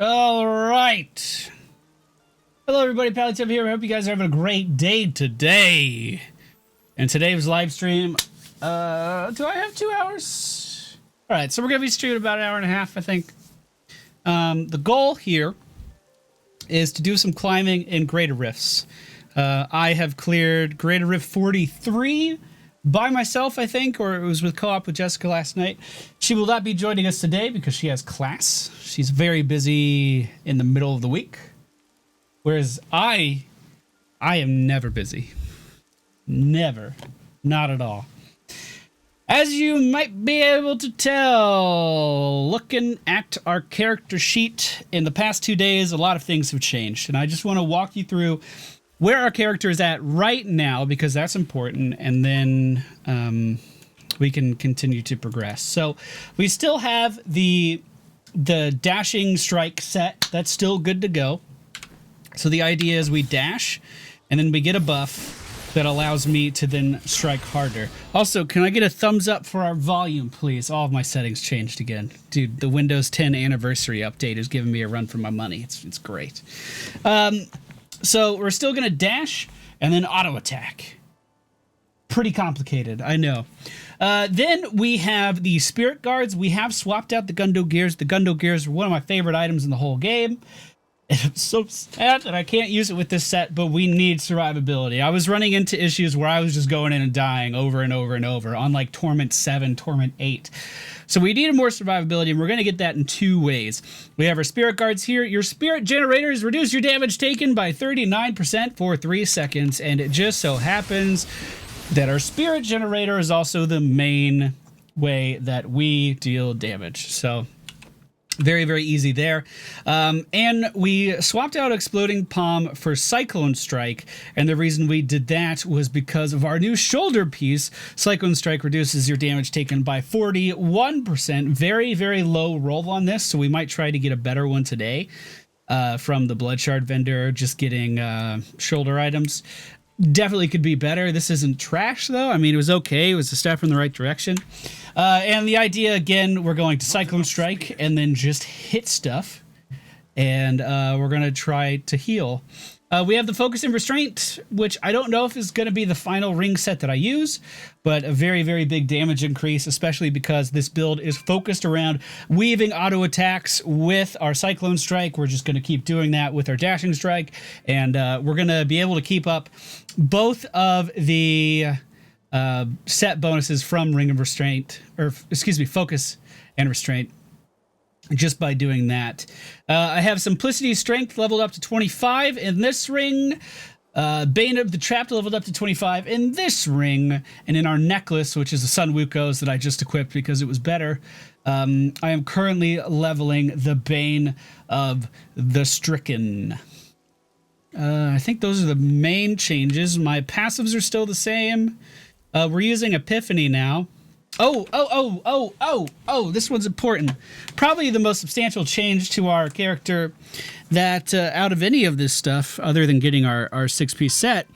All right. Hello, everybody. Pallytub here. I hope you guys are having a great day today. And today's live stream, do I have 2 hours? All right, so we're going to be streaming about an hour and a half, I think. The goal here is to do some climbing in Greater Rifts. I have cleared Greater Rift 43 by myself, I think, or it was with co-op with Jessica last night. She will not be joining us today because she has class. She's very busy in the middle of the week. Whereas I am never busy. Never. Not at all. As you might be able to tell, looking at our character sheet, in the past 2 days, a lot of things have changed. And I just want to walk you through where our character is at right now, because that's important, and then we can continue to progress. So we still have the dashing strike set. That's still good to go. So the idea is we dash, and then we get a buff that allows me to then strike harder. Also, can I get a thumbs up for our volume, please? All of my settings changed again. Dude, the Windows 10 anniversary update is giving me a run for my money. It's great. So we're still going to dash and then auto attack. Pretty complicated, I know. Then we have the Spirit Guards. We have swapped out the Gundo Gears. The Gundo Gears are one of my favorite items in the whole game. And I'm so sad that I can't use it with this set, but we need survivability. I was running into issues where I was just going in and dying over and over and over on like Torment 7, Torment 8. So we needed more survivability, and we're going to get that in 2 ways. We have our Spirit Guards here. Your Spirit Generators reduce your damage taken by 39% for 3 seconds, and it just so happens that our Spirit Generator is also the main way that we deal damage. So very, very easy there. And we swapped out Exploding Palm for Cyclone Strike, and the reason we did that was because of our new shoulder piece. Cyclone Strike reduces your damage taken by 41%. Very, very low roll on this, so we might try to get a better one today from the Blood Shard vendor, just getting shoulder items. Definitely could be better. This isn't trash, though. I mean, it was okay. It was a step in the right direction. And the idea, again, we're going to Cyclone Strike and then just hit stuff. And we're going to try to heal. We have the Focus and Restraint, which I don't know if is going to be the final ring set that I use, but a very, very big damage increase, especially because this build is focused around weaving auto attacks with our Cyclone Strike. We're just going to keep doing that with our Dashing Strike, and we're going to be able to keep up both of the set bonuses from Ring of Restraint, or excuse me, Focus and Restraint, just by doing that. I have Simplicity Strength leveled up to 25 in this ring. Bane of the Trapped leveled up to 25 in this ring. And in our necklace, which is the Sun Wukos that I just equipped because it was better, I am currently leveling the Bane of the Stricken. I think those are the main changes. My passives are still the same. We're using Epiphany now. Oh, this one's important. Probably the most substantial change to our character that out of any of this stuff, other than getting our 6-piece set,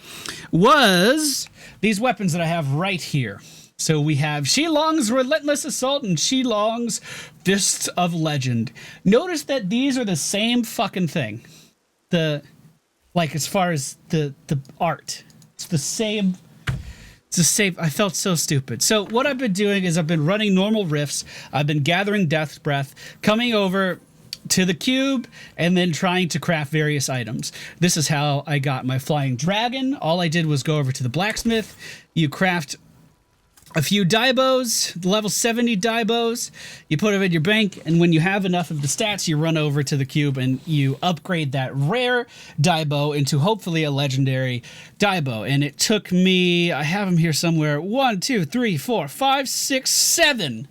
was these weapons that I have right here. So we have Shilong's Relentless Assault and Shilong's Fists of Legend. Notice that these are the same fucking thing. As far as the art, it's the same. It's the same. I felt so stupid. So what I've been doing is I've been running normal rifts. I've been gathering Death's Breath, coming over to the cube, and then trying to craft various items. This is how I got my Flying Dragon. All I did was go over to the blacksmith. You craft a few Daibos, level 70 Daibos. You put them in your bank, and when you have enough of the stats, you run over to the cube and you upgrade that rare Daibo into hopefully a legendary Daibo. And it took me, I have them here somewhere, 1, 2, 3, 4, 5, 6, 7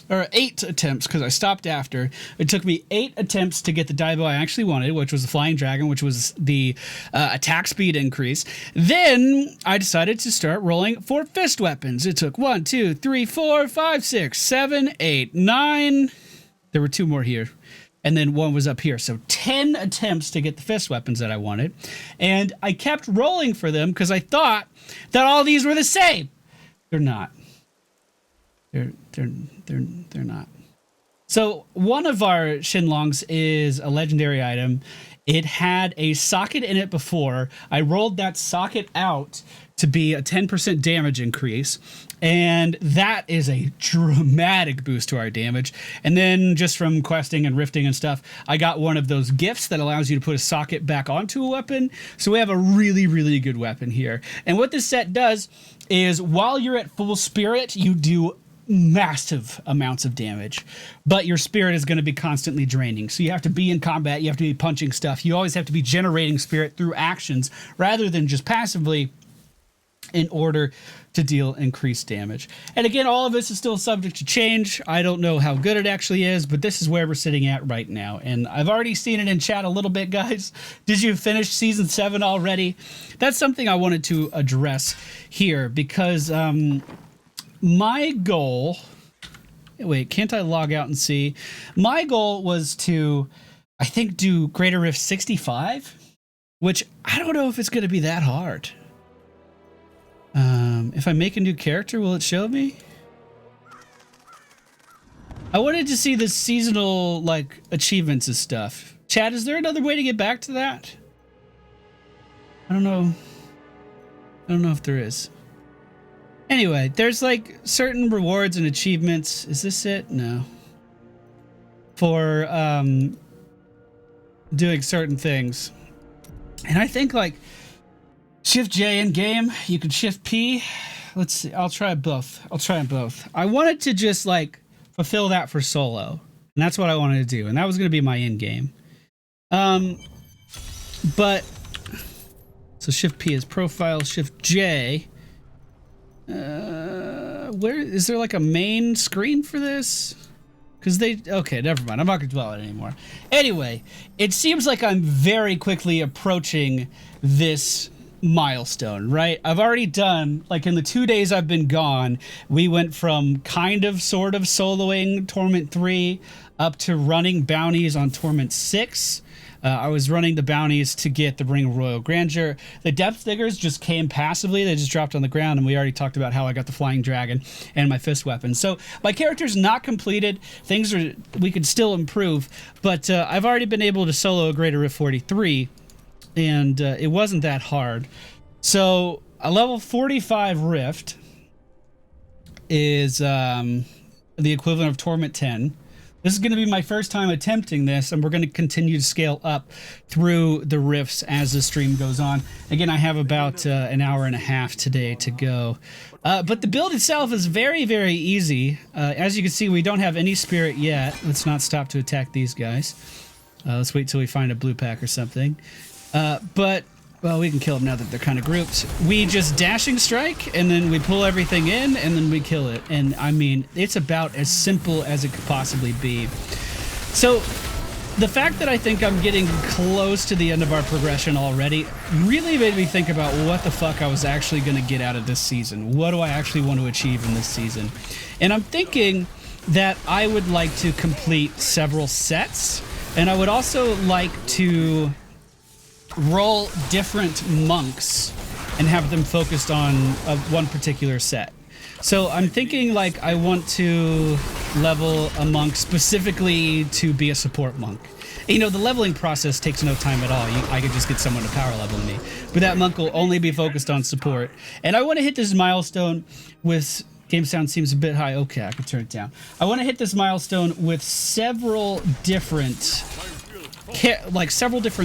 or 8 attempts, because I stopped after. It took me 8 attempts to get the Daibo I actually wanted, which was the Flying Dragon, which was the attack speed increase. Then I decided to start rolling for fist weapons. It took 1, 2, 3, 4, 5, 6, 7, 8, 9. There were 2 more here. And then 1 was up here. So 10 attempts to get the fist weapons that I wanted. And I kept rolling for them because I thought that all these were the same. They're not. They're not. So one of our Shinlongs is a legendary item. It had a socket in it before. I rolled that socket out to be a 10% damage increase, and that is a dramatic boost to our damage. And then just from questing and rifting and stuff, I got one of those gifts that allows you to put a socket back onto a weapon. So we have a really, really good weapon here. And what this set does is while you're at full spirit, you do massive amounts of damage, but your spirit is going to be constantly draining. So you have to be in combat, you have to be punching stuff, you always have to be generating spirit through actions rather than just passively in order to deal increased damage. And again, all of this is still subject to change. I don't know how good it actually is, but this is where we're sitting at right now. And I've already seen it in chat a little bit, guys. Did you finish season 7 already? That's something I wanted to address here because my goal, wait, can't I log out and see? My goal was to, I think, do Greater Rift 65, which I don't know if it's going to be that hard. If I make a new character, will it show me? I wanted to see the seasonal, like, achievements and stuff. Chat, is there another way to get back to that? I don't know. I don't know if there is. Anyway, there's like certain rewards and achievements. Is this it? No. For doing certain things. And I think like Shift J in game, you can Shift P. Let's see. I'll try both. I'll try them both. I wanted to just like fulfill that for solo. And that's what I wanted to do. And that was going to be my in game. But so Shift P is profile, Shift J. Where is there like a main screen for this? Because okay, never mind. I'm not gonna dwell on it anymore. Anyway, it seems like I'm very quickly approaching this milestone, right? I've already done, like in the 2 days I've been gone, we went from kind of sort of soloing Torment 3 up to running bounties on Torment 6. I was running the bounties to get the Ring of Royal Grandeur. The Depth Diggers just came passively. They just dropped on the ground, and we already talked about how I got the Flying Dragon and my Fist Weapon. So my character's not completed. We could still improve, but I've already been able to solo a Greater Rift 43, and it wasn't that hard. So a level 45 Rift is the equivalent of Torment 10. This is going to be my first time attempting this, and we're going to continue to scale up through the rifts as the stream goes on. Again, I have about an hour and a half today to go. But the build itself is very, very easy. As you can see, we don't have any spirit yet. Let's not stop to attack these guys. Let's wait till we find a blue pack or something. Well, we can kill them now that they're kind of grouped. We just dashing strike, and then we pull everything in, and then we kill it. And I mean, it's about as simple as it could possibly be. So the fact that I think I'm getting close to the end of our progression already really made me think about what the fuck I was actually going to get out of this season. What do I actually want to achieve in this season? And I'm thinking that I would like to complete several sets, and I would also like to roll different monks and have them focused on one particular set. So I'm thinking like I want to level a monk specifically to be a support monk. You know, the leveling process takes no time at all. I could just get someone to power level me. But that monk will only be focused on support. And I want to hit this milestone with... Game sound seems a bit high. Okay, I can turn it down. I want to hit this milestone with several different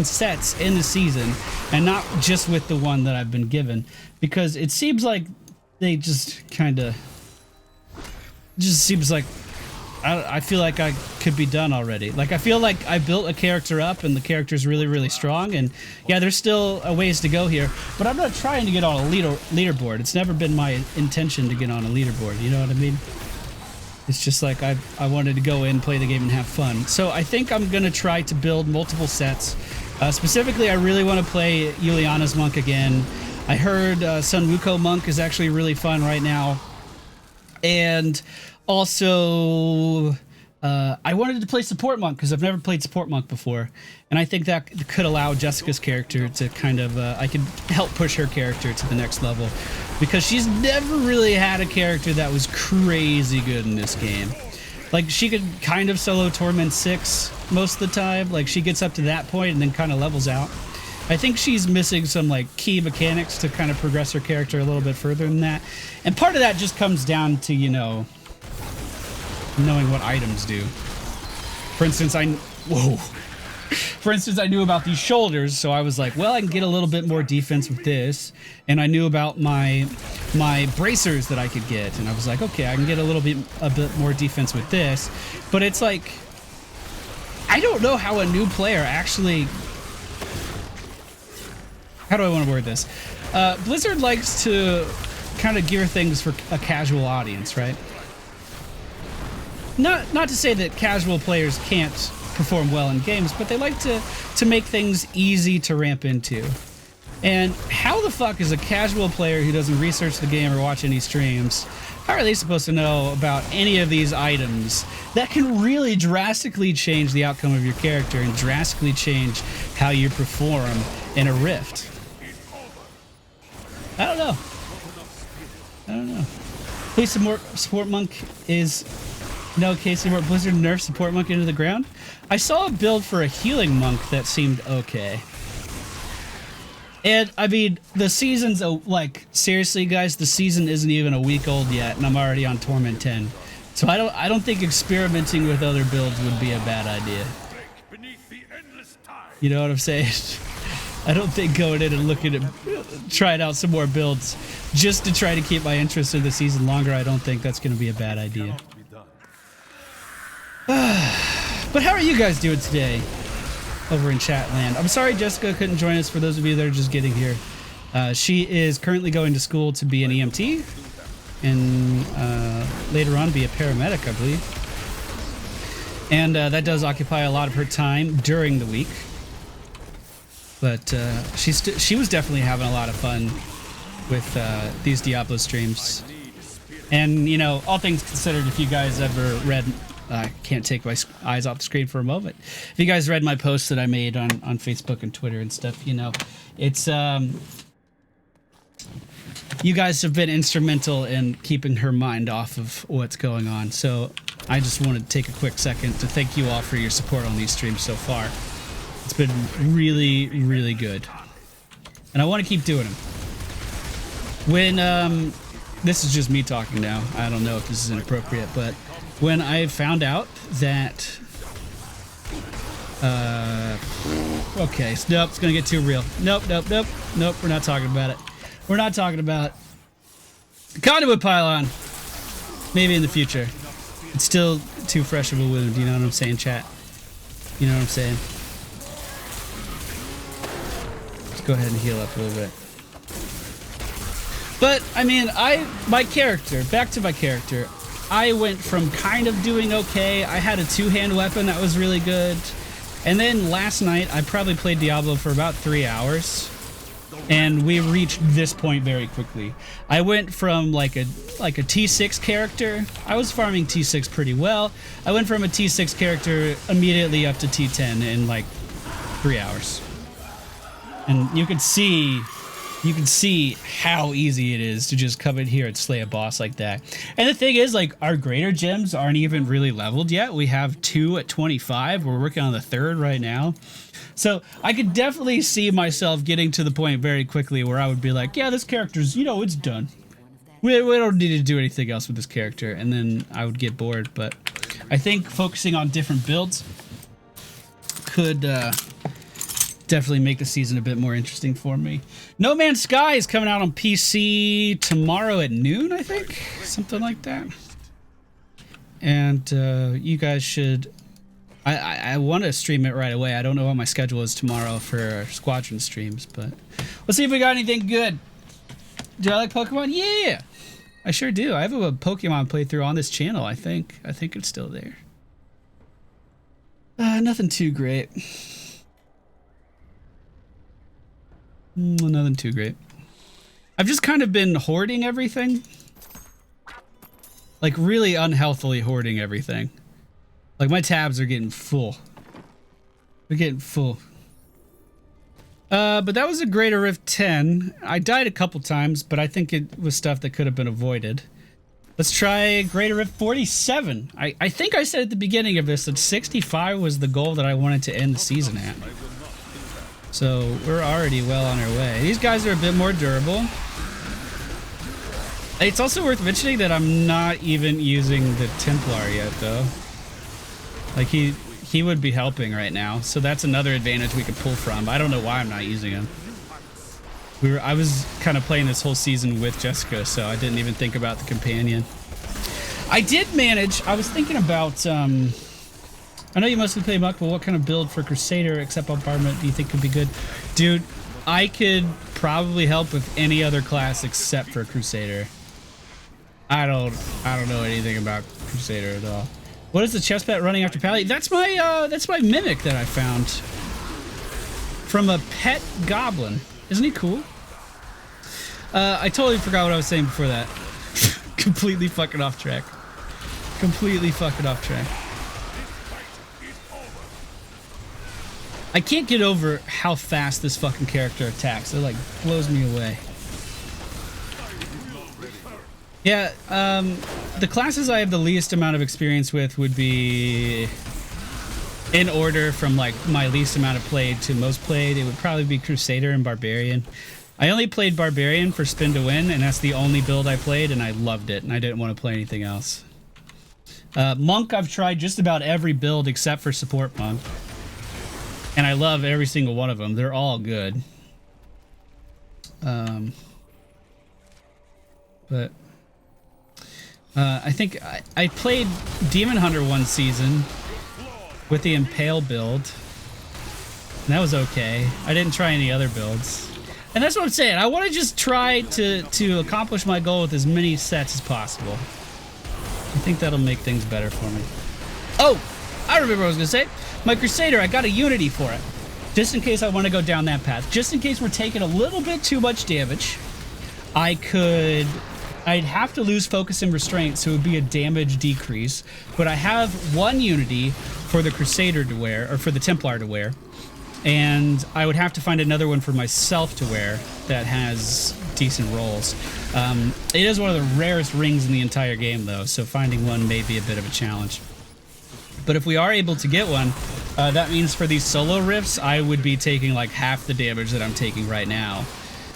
sets in the season, and not just with the one that I've been given, because it seems like they just seems like I feel like I could be done already. Like I feel like I built a character up and the character's really, really strong, and yeah, there's still a ways to go here, but I'm not trying to get on a leaderboard. It's never been my intention to get on a leaderboard, you know what I mean? It's just like I wanted to go in, play the game, and have fun. So I think I'm going to try to build multiple sets. Specifically, I really want to play Yuliana's Monk again. I heard Sun Wukong Monk is actually really fun right now. And also, I wanted to play Support Monk because I've never played Support Monk before. And I think that could allow Jessica's character to kind of... I could help push her character to the next level, because she's never really had a character that was crazy good in this game. Like, she could kind of solo Torment 6 most of the time. Like, she gets up to that point and then kind of levels out. I think she's missing some, like, key mechanics to kind of progress her character a little bit further than that. And part of that just comes down to, you know, knowing what items do. For instance, For instance, I knew about these shoulders, so I was like, well, I can get a little bit more defense with this. And I knew about my bracers that I could get, and I was like, okay, I can get a bit more defense with this. But it's like, I don't know how a new player actually... How do I want to word this? Blizzard likes to kind of gear things for a casual audience, right? Not to say that casual players can't perform well in games, but they like to make things easy to ramp into. And how the fuck is a casual player who doesn't research the game or watch any streams, how are they supposed to know about any of these items that can really drastically change the outcome of your character and drastically change how you perform in a rift? I don't know. Please support monk is... No, Casey, more Blizzard nerf support monk into the ground. I saw a build for a healing monk that seemed okay. And I mean, the season's like, seriously, guys, the season isn't even a week old yet, and I'm already on Torment 10. So I don't think experimenting with other builds would be a bad idea. You know what I'm saying? I don't think going in and looking at trying out some more builds just to try to keep my interest in the season longer, I don't think that's going to be a bad idea. But how are you guys doing today over in chat land? I'm sorry Jessica couldn't join us, for those of you that are just getting here. She is currently going to school to be an EMT and later on be a paramedic, I believe. And that does occupy a lot of her time during the week. But she was definitely having a lot of fun with these Diablo streams. And, you know, all things considered, if you guys ever read... I can't take my eyes off the screen for a moment. If you guys read my posts that I made on Facebook and Twitter and stuff, you know, it's... you guys have been instrumental in keeping her mind off of what's going on. So I just wanted to take a quick second to thank you all for your support on these streams so far. It's been really, really good. And I want to keep doing them. When, this is just me talking now. I don't know if this is inappropriate, but when I found out that, okay, nope, it's gonna get too real. Nope, we're not talking about it. We're not talking about the conduit pylon. Maybe in the future. It's still too fresh of a wound, you know what I'm saying, chat? You know what I'm saying? Let's go ahead and heal up a little bit. But, I mean, back to my character, I went from kind of doing okay. I had a two-hand weapon that was really good. And then last night, I probably played Diablo for about 3 hours. And we reached this point very quickly. I went from like a T6 character. I was farming T6 pretty well. I went from a T6 character immediately up to T10 in like 3 hours. And you can see how easy it is to just come in here and slay a boss like that. And the thing is, like, our greater gems aren't even really leveled yet. We have 2 at 25. We're working on the 3rd right now. So I could definitely see myself getting to the point very quickly where I would be like, yeah, this character's, you know, it's done. We don't need to do anything else with this character. And then I would get bored. But I think focusing on different builds could definitely make the season a bit more interesting for me. No Man's Sky is coming out on PC tomorrow at noon, I think. Something like that. And you guys should... I want to stream it right away. I don't know what my schedule is tomorrow for Squadron streams, but we'll see if we got anything good. Do I like Pokemon? Yeah! I sure do. I have a Pokemon playthrough on this channel, I think. I think it's still there. Nothing too great. Nothing too great. I've just kind of been hoarding everything. Like, really unhealthily hoarding everything. Like, my tabs are getting full. They're getting full. But that was a Greater Rift 10. I died a couple times, but I think it was stuff that could have been avoided. Let's try Greater Rift 47. I think I said at the beginning of this that 65 was the goal that I wanted to end the season at. So we're already well on our way. These guys are a bit more durable. It's also worth mentioning that I'm not even using the Templar yet, though. Like, he would be helping right now, so that's another advantage we could pull from. I don't know why I'm not using him. I was kind of playing this whole season with Jessica, so I didn't even think about the companion. I did manage. I was thinking about. I know you mostly play Muck, but what kind of build for Crusader, except bombardment, do you think could be good, dude? I could probably help with any other class except for Crusader. I don't know anything about Crusader at all. What is the chest pet running after Pally? That's my mimic that I found from a pet goblin. Isn't he cool? I totally forgot what I was saying before that. Completely fucking off track. Completely fucking off track. I can't get over how fast this fucking character attacks. It like blows me away. Yeah, the classes I have the least amount of experience with would be in order from like my least amount of played to most played. It would probably be Crusader and Barbarian. I only played Barbarian for spin to win, and that's the only build I played, and I loved it, and I didn't want to play anything else. Monk, I've tried just about every build except for Support Monk, and I love every single one of them. They're all good. But I think I played Demon Hunter one season with the Impale build, and that was okay. I didn't try any other builds. And that's what I'm saying. I want to just try to accomplish my goal with as many sets as possible. I think that'll make things better for me. Oh, I remember what I was going to say. My Crusader, I got a Unity for it. Just in case I want to go down that path. Just in case we're taking a little bit too much damage. I'd have to lose focus and restraint, so it would be a damage decrease. But I have one Unity for the Crusader to wear, or for the Templar to wear. And I would have to find another one for myself to wear that has decent rolls. It is one of the rarest rings in the entire game, though, so finding one may be a bit of a challenge. But if we are able to get one, that means for these solo rifts, I would be taking like half the damage that I'm taking right now.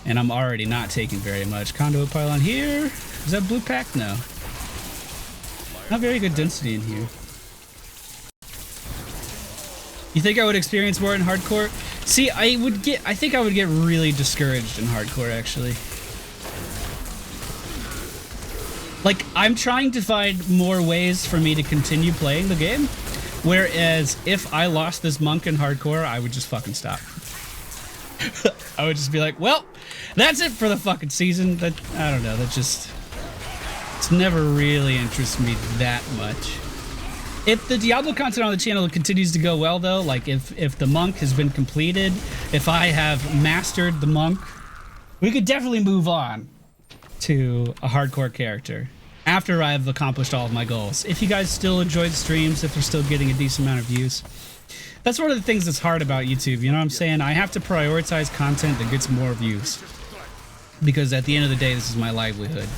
And I'm already not taking very much. Conduit pylon here. Is that blue pack? No. Not very good density in here. You think I would experience more in hardcore? See, I think I would get really discouraged in hardcore, actually. Like, I'm trying to find more ways for me to continue playing the game, whereas if I lost this monk in hardcore, I would just fucking stop. I would just be like, well, that's it for the fucking season. That, I don't know, that just, it's never really interested me that much. If the Diablo content on the channel continues to go well, though, like if the monk has been completed, if I have mastered the monk, we could definitely move on to a hardcore character after I've accomplished all of my goals. If you guys still enjoy the streams, if they're still getting a decent amount of views. That's one of the things that's hard about YouTube, you know what I'm saying? I have to prioritize content that gets more views. Because at the end of the day, this is my livelihood.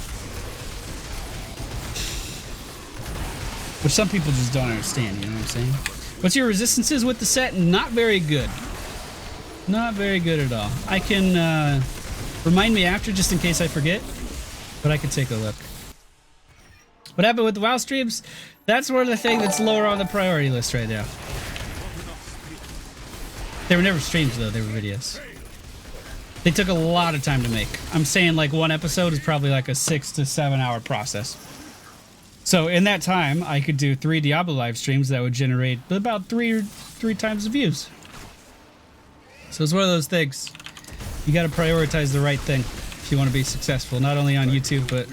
Which some people just don't understand, you know what I'm saying? What's your resistances with the set? Not very good. Not very good at all. I can, remind me after just in case I forget, but I can take a look. What happened with the WoW streams? That's one of the things that's lower on the priority list right now. They were never streams though, they were videos. They took a lot of time to make. I'm saying like one episode is probably like a 6 to 7 hour process. So in that time, I could do 3 Diablo live streams that would generate about three times the views. So it's one of those things. You got to prioritize the right thing if you want to be successful, not only on YouTube, but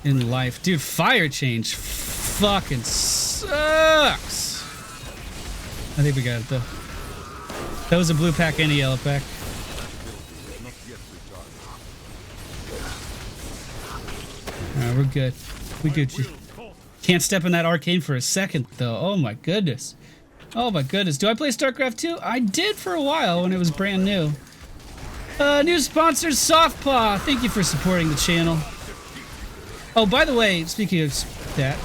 in life. Dude, fire change fucking sucks. I think we got it though. That was a blue pack and a yellow pack. Alright, we're good. We Gucci. Can't step in that arcane for a second, though. Oh my goodness. Oh my goodness. Do I play StarCraft 2? I did for a while when it was brand new. New sponsor, Softpaw. Thank you for supporting the channel. Oh, by the way, speaking of that,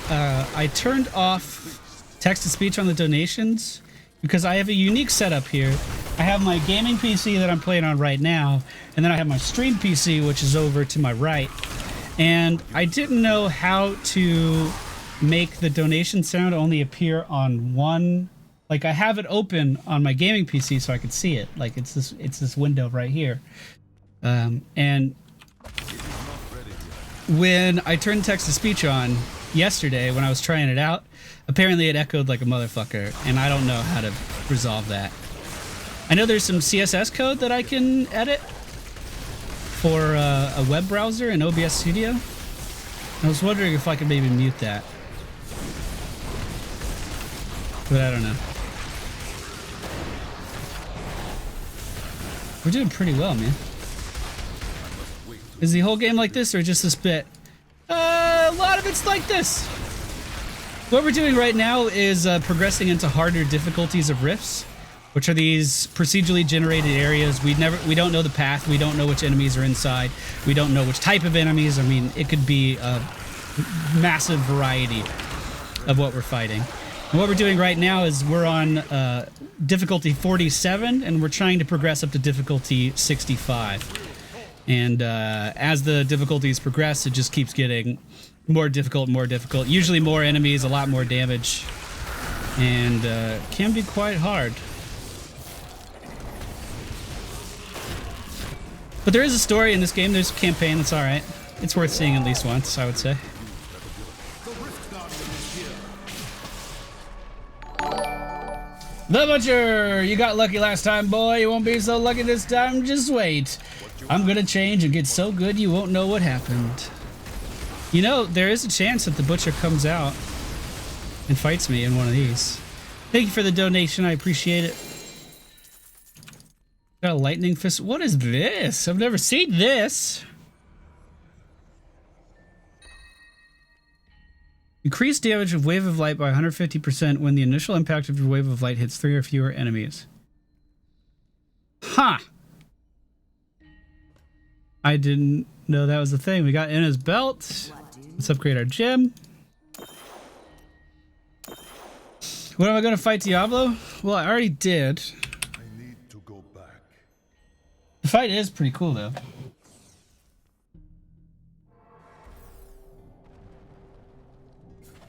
I turned off text-to-speech on the donations because I have a unique setup here. I have my gaming PC that I'm playing on right now, and then I have my stream PC, which is over to my right. And I didn't know how to make the donation sound only appear on one. Like, I have it open on my gaming PC so I could see it. Like, it's this window right here. And when I turned text-to-speech on yesterday when I was trying it out, apparently it echoed like a motherfucker, and I don't know how to resolve that. I know there's some CSS code that I can edit for a web browser in OBS Studio. I was wondering if I could maybe mute that, but I don't know. We're doing pretty well, man. Is the whole game like this or just this bit? A lot of it's like this. What we're doing right now is progressing into harder difficulties of rifts, which are these procedurally generated areas. We don't know the path. We don't know which enemies are inside. We don't know which type of enemies. I mean, it could be a massive variety of what we're fighting. And what we're doing right now is we're on difficulty 47, and we're trying to progress up to difficulty 65. And as the difficulties progress, it just keeps getting more difficult and more difficult. Usually more enemies, a lot more damage, and can be quite hard. But there is a story in this game. There's a campaign that's alright. It's worth seeing at least once, I would say. The Butcher! You got lucky last time, boy. You won't be so lucky this time. Just wait. I'm gonna change and get so good you won't know what happened. You know, there is a chance that the Butcher comes out and fights me in one of these. Thank you for the donation. I appreciate it. Got a lightning fist. What is this? I've never seen this. Increase damage of Wave of Light by 150% when the initial impact of your Wave of Light hits 3 or fewer enemies. Ha! Huh. I didn't know that was a thing. We got Inna's belt. Let's upgrade our gem. When am I going to fight Diablo? Well, I already did. I need to go back. The fight is pretty cool, though.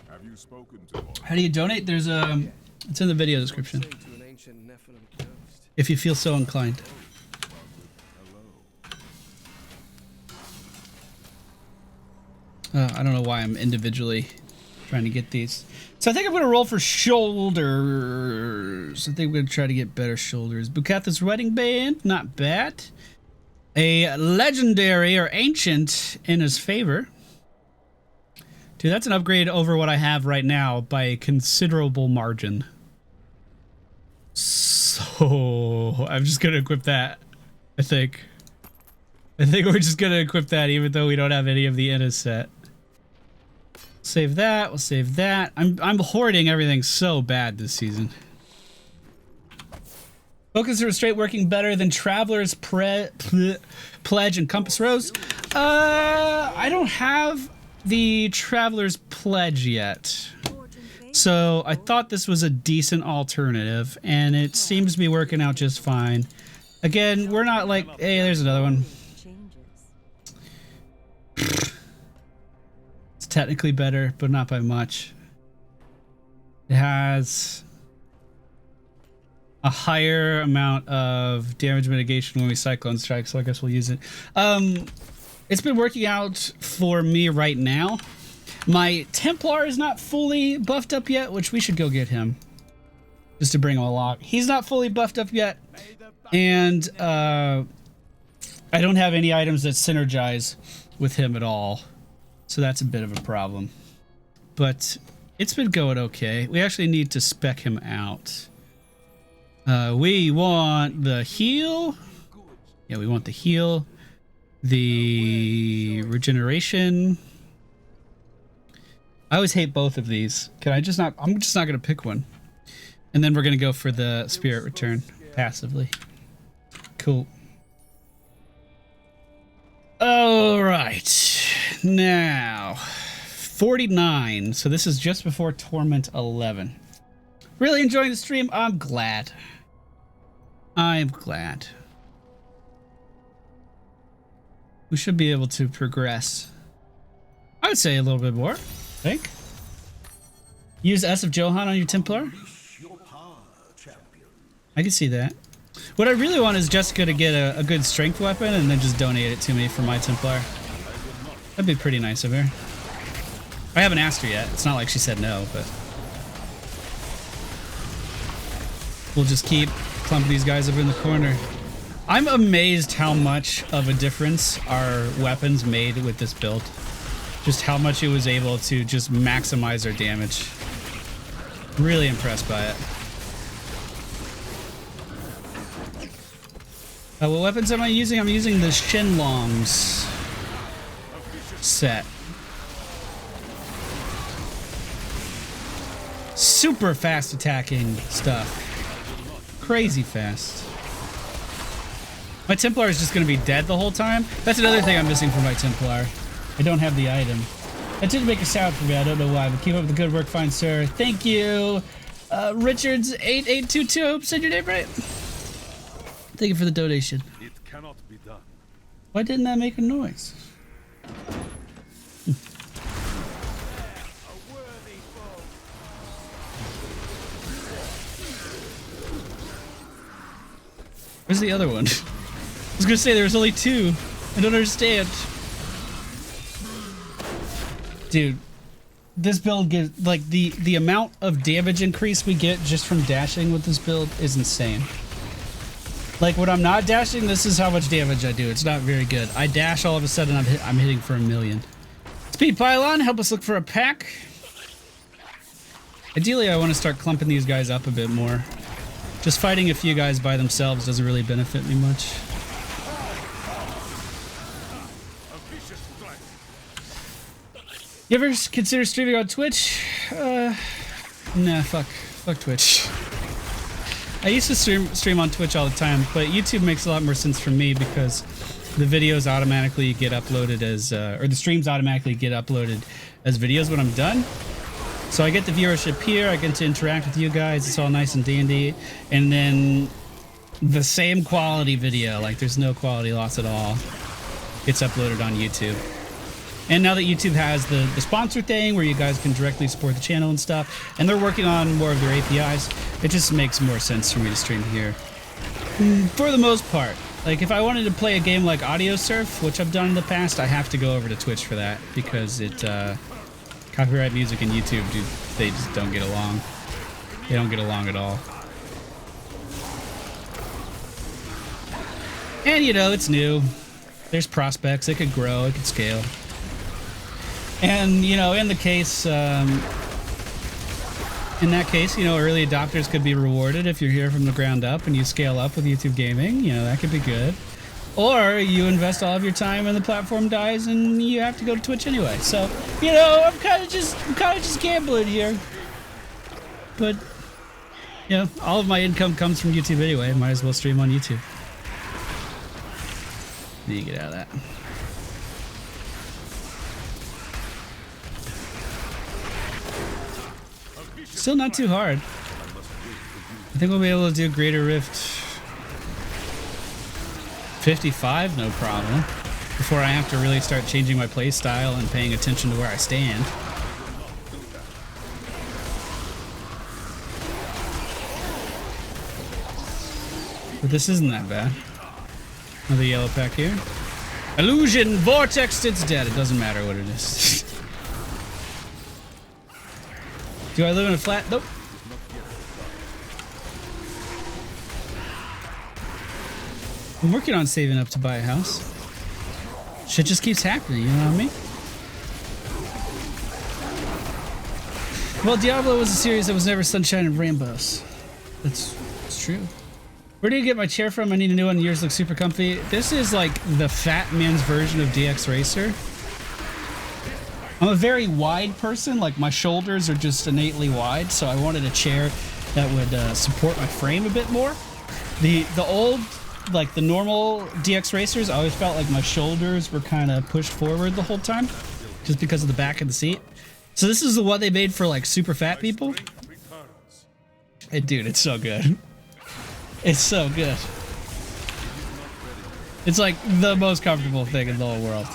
Have you spoken to one? How do you donate? There's a... It's in the video description. If you feel so inclined. I don't know why I'm individually trying to get these. So I think I'm going to roll for shoulders. I think I'm going to try to get better shoulders. Bukatha's Wedding Band, not bad. A legendary or ancient in his favor. Dude, that's an upgrade over what I have right now by a considerable margin. So I'm just going to equip that, I think. I think we're just going to equip that even though we don't have any of the Inna's set. Save that. We'll save that. I'm hoarding everything so bad this season. Focus and Restraint working better than Traveler's Pledge and Compass Rose. I don't have the Traveler's Pledge yet. So I thought this was a decent alternative, and it seems to be working out just fine. Again, we're not like, hey, there's another one. It's technically better, but not by much. It has a higher amount of damage mitigation when we Cyclone Strike, so I guess we'll use it. It's been working out for me right now. My Templar is not fully buffed up yet, which we should go get him. Just to bring him along. He's not fully buffed up yet. And I don't have any items that synergize with him at all. So that's a bit of a problem. But it's been going okay. We actually need to spec him out. We want the heal. Yeah, we want the heal. The regeneration. I always hate both of these. Can I just not? I'm just not going to pick one. And then we're going to go for the Spirit Return passively. Cool. All right. now 49. So this is just before Torment 11. Really enjoying the stream. I'm glad. I'm glad. We should be able to progress. I would say a little bit more, I think. Use S of Johan on your Templar. I can see that. What I really want is Jessica to get a good strength weapon and then just donate it to me for my Templar. That'd be pretty nice of her. I haven't asked her yet. It's not like she said no, but we'll just keep clumping these guys over in the corner. I'm amazed how much of a difference our weapons made with this build. Just how much it was able to just maximize our damage. Really impressed by it. What weapons am I using? I'm using the Shenlong's set. Super fast attacking stuff. Crazy fast. My Templar is just going to be dead the whole time. That's another thing I'm missing from my Templar. I don't have the item. That did make a sound for me. I don't know why, but keep up the good work, fine sir. Thank you. Richards8822. I hope I said your name right. Thank you for the donation. It cannot be done. Why didn't that make a noise? Where's the other one? I was gonna say there was only two. I don't understand. Dude, this build gives, like, the amount of damage increase we get just from dashing with this build is insane. Like, when I'm not dashing, this is how much damage I do. It's not very good. I dash, all of a sudden I'm hitting for 1,000,000. Speed Pylon, help us look for a pack. Ideally, I want to start clumping these guys up a bit more. Just fighting a few guys by themselves doesn't really benefit me much. You ever consider streaming on Twitch? Nah, fuck Twitch. I used to stream on Twitch all the time, but YouTube makes a lot more sense for me because the videos automatically get uploaded as, or the streams automatically get uploaded as videos when I'm done. So I get the viewership here, I get to interact with you guys, it's all nice and dandy, and then the same quality video, like there's no quality loss at all, gets uploaded on YouTube. And now that YouTube has the sponsor thing where you guys can directly support the channel and stuff, and they're working on more of their APIs, it just makes more sense for me to stream here. For the most part. Like, if I wanted to play a game like Audio Surf, which I've done in the past, I have to go over to Twitch for that, because copyright music and YouTube, dude, they just don't get along. They don't get along at all. And, you know, it's new. There's prospects. It could grow. It could scale. And, you know, in that case, you know, early adopters could be rewarded if you're here from the ground up and you scale up with YouTube gaming. You know, that could be good. Or you invest all of your time and the platform dies and you have to go to Twitch anyway. So, you know, I'm kind of just gambling here. But, you know, all of my income comes from YouTube anyway. Might as well stream on YouTube. Need to get out of that. Still not too hard. I think we'll be able to do Greater Rift 55, no problem. Before I have to really start changing my play style and paying attention to where I stand. But this isn't that bad. Another yellow pack here. Illusion, Vortex, it's dead. It doesn't matter what it is. Do I live in a flat? Nope. I'm working on saving up to buy a house. Shit just keeps happening, you know what I mean? Well, Diablo was a series that was never sunshine and rainbows. That's true. Where do you get my chair from? I need a new one. Yours looks super comfy. This is like the fat man's version of DX Racer. I'm a very wide person, like my shoulders are just innately wide, so I wanted a chair that would support my frame a bit more. The old, like the normal DX Racers, I always felt like my shoulders were kind of pushed forward the whole time. just because of the back of the seat. So this is the one they made for like super fat people. And dude, it's so good. It's so good. It's like the most comfortable thing in the whole world.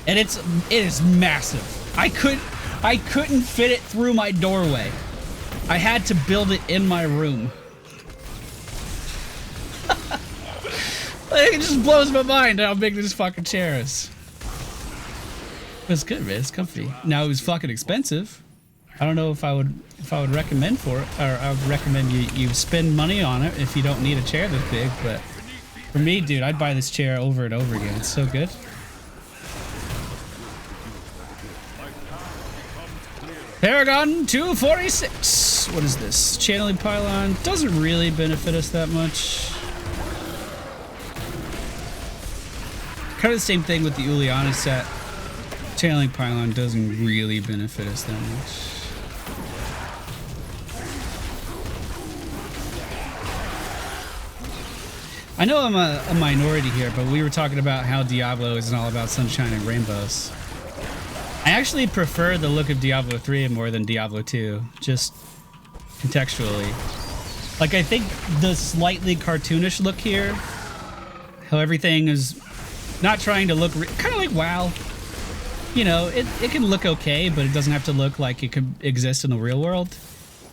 And it is massive. I couldn't fit it through my doorway. I had to build it in my room. It just blows my mind how big this fucking chair is. It's good, man. It's comfy. Now it was fucking expensive. I don't know if I would recommend for it, or I would recommend you spend money on it if you don't need a chair this big. But for me, dude, I'd buy this chair over and over again. It's so good. Paragon 246. What is this? Channeling pylon doesn't really benefit us that much. Kind of the same thing with the Uliana set. Channeling pylon doesn't really benefit us that much. I know I'm a minority here, but we were talking about how Diablo isn't all about sunshine and rainbows. I actually prefer the look of Diablo 3 more than Diablo 2, just contextually. Like, I think the slightly cartoonish look here, how everything is not trying to look kind of like WoW. You know, it can look okay, but it doesn't have to look like it could exist in the real world.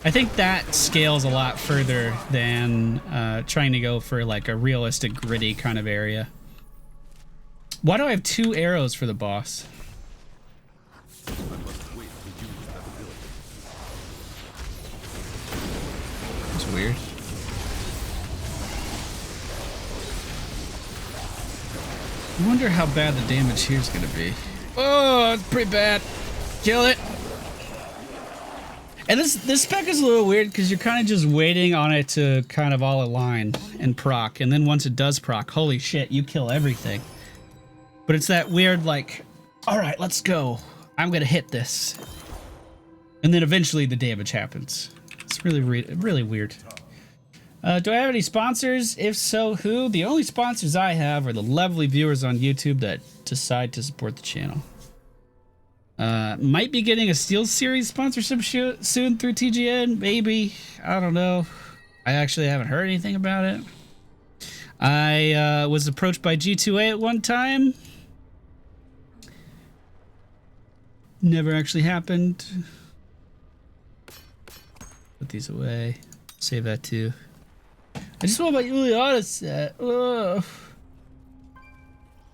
I think that scales a lot further than trying to go for like a realistic, gritty kind of area. Why do I have 2 arrows for the boss? That's weird. I wonder how bad the damage here is going to be. Oh, it's pretty bad. Kill it. And this spec is a little weird because you're kind of just waiting on it to kind of all align and proc. And then once it does proc, holy shit, you kill everything. But it's that weird like, all right, let's go. I'm going to hit this. And then eventually the damage happens. It's really weird. Do I have any sponsors? If so, who? The only sponsors I have are the lovely viewers on YouTube that decide to support the channel. Might be getting a Steel Series sponsorship soon through TGN. Maybe. I don't know. I actually haven't heard anything about it. I was approached by G2A at one time. Never actually happened. Put these away. Save that too. I just want my Uliana set. Ugh.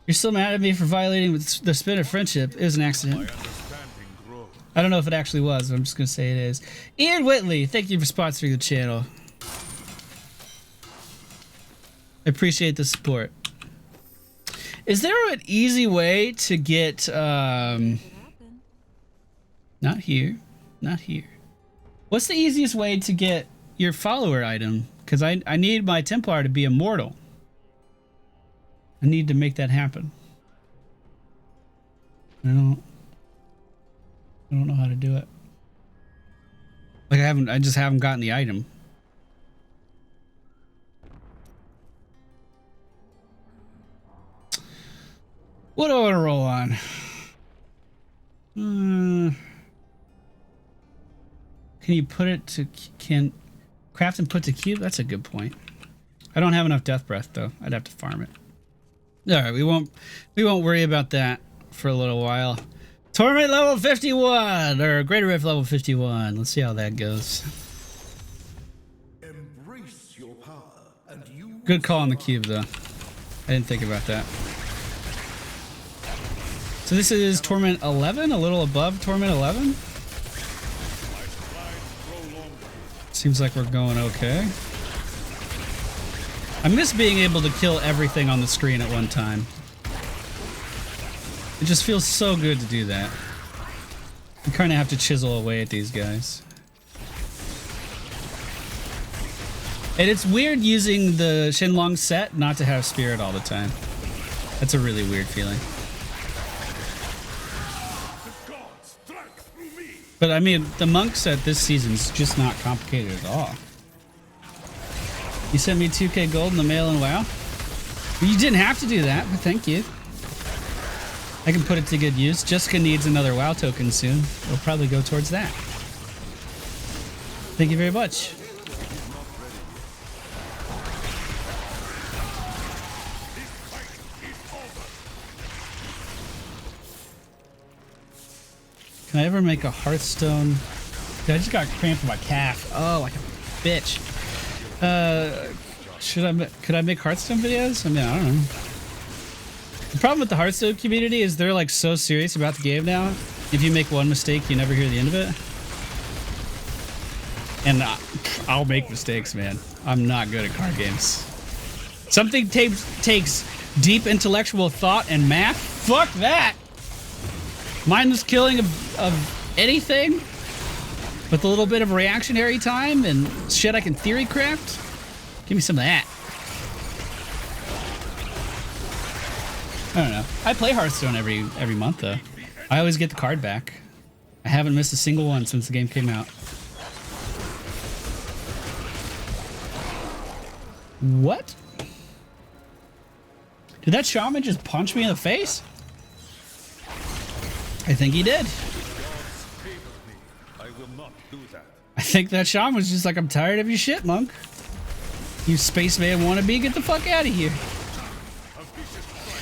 You're still mad at me for violating the spin of friendship. It was an accident. I don't know if it actually was, but I'm just going to say it is. Ian Whitley, thank you for sponsoring the channel. I appreciate the support. Is there an easy way to get... Not here. Not here. What's the easiest way to get your follower item? Because I need my Templar to be immortal. I need to make that happen. I don't know how to do it. Like I just haven't gotten the item. What do I want to roll on? Can you put it to craft and put to cube? That's a good point. I don't have enough death breath though. I'd have to farm it. All right, we won't worry about that for a little while. Torment level 51 or Greater Rift level 51. Let's see how that goes. Embrace your power and you Good call on the cube though. I didn't think about that. So this is Torment 11, a little above Torment 11. Seems like we're going okay. I miss being able to kill everything on the screen at one time. It just feels so good to do that. You kind of have to chisel away at these guys. And it's weird using the Shenlong set not to have spirit all the time. That's a really weird feeling. But I mean, the monk set this season is just not complicated at all. You sent me 2k gold in the mail and WoW? You didn't have to do that, but thank you. I can put it to good use. Jessica needs another WoW token soon. We'll probably go towards that. Thank you very much. Can I ever make a Hearthstone? I just got cramped in my calf. Oh, like a bitch. Could I make Hearthstone videos? I mean, I don't know. The problem with the Hearthstone community is they're like so serious about the game now. If you make one mistake, you never hear the end of it. And I'll make mistakes, man. I'm not good at card games. Something takes deep intellectual thought and math. Fuck that. Mindless killing of anything with a little bit of reactionary time and shit I can theory craft. Give me some of that. I don't know. I play Hearthstone every month though. I always get the card back. I haven't missed a single one since the game came out. What? Did that shaman just punch me in the face? I think he did. I think that shaman was just like, I'm tired of your shit, monk. You spaceman wannabe, get the fuck out of here.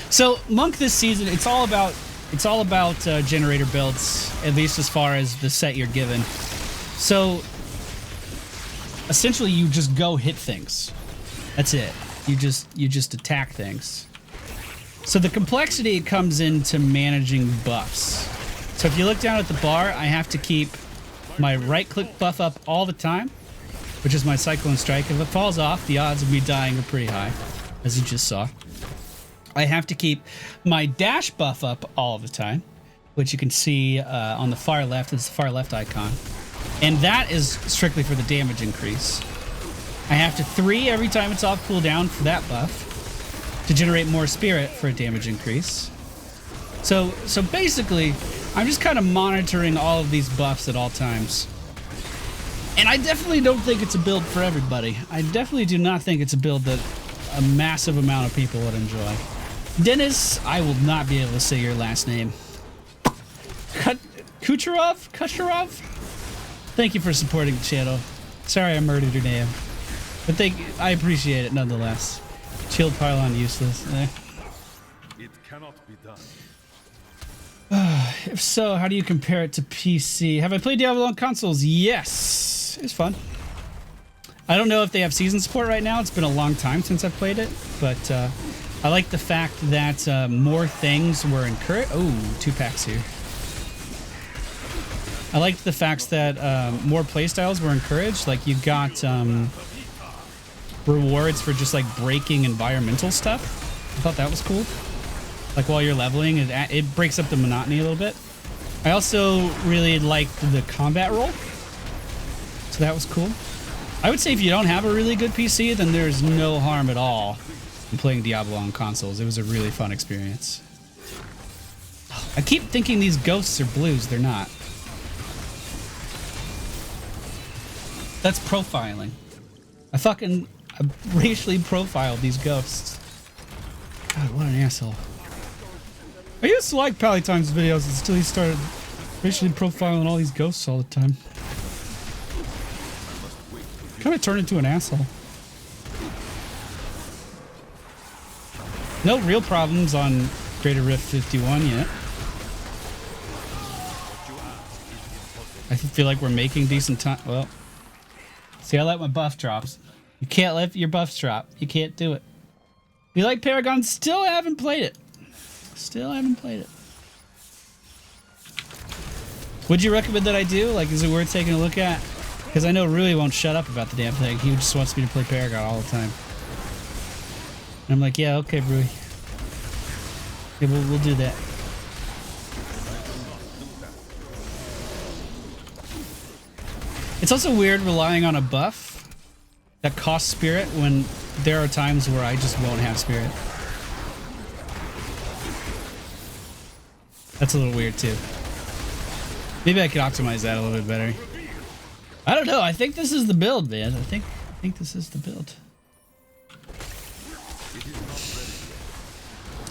So monk this season, it's all about generator builds, at least as far as the set you're given. So essentially, you just go hit things. That's it. You just attack things. So the complexity comes into managing buffs. So if you look down at the bar, I have to keep my right click buff up all the time, which is my Cyclone Strike. If it falls off, the odds of me dying are pretty high, as you just saw. I have to keep my dash buff up all the time, which you can see on the far left. It's the far left icon. And that is strictly for the damage increase. I have to 3 every time it's off cooldown for that buff to generate more spirit for a damage increase. So basically, I'm just kind of monitoring all of these buffs at all times. And I definitely don't think it's a build for everybody. I definitely do not think it's a build that a massive amount of people would enjoy. Dennis, I will not be able to say your last name. Kucherov? Thank you for supporting the channel. Sorry I murdered your name. But I appreciate it nonetheless. Shield pylon useless. It cannot be done. If so, how do you compare it to PC? Have I played Diablo on consoles? Yes. It's fun. I don't know if they have season support right now. It's been a long time since I've played it. But I like the fact that more things were encouraged. Oh, 2 packs here. I liked the fact that more playstyles were encouraged. Like you got rewards for just like breaking environmental stuff. I thought that was cool. Like while you're leveling, it breaks up the monotony a little bit. I also really liked the combat roll. So that was cool. I would say if you don't have a really good PC, then there's no harm at all in playing Diablo on consoles. It was a really fun experience. I keep thinking these ghosts are blues. They're not. That's profiling. I racially profiled these ghosts. God, what an asshole. I used to like Pallytime's videos until he started racially profiling all these ghosts all the time. Kind of turned into an asshole. No real problems on Greater Rift 51 yet. I feel like we're making decent time. Well, see, I let my buff drops. You can't let your buffs drop. You can't do it. You like Paragon? Still haven't played it. Still haven't played it. Would you recommend that I do? Like, is it worth taking a look at? Because I know Rui won't shut up about the damn thing. He just wants me to play Paragon all the time. And I'm like, yeah, okay, Rui. Yeah, we'll do that. It's also weird relying on a buff that costs spirit when there are times where I just won't have spirit. That's a little weird too. Maybe I could optimize that a little bit better. I don't know. I think this is the build, man. I think this is the build.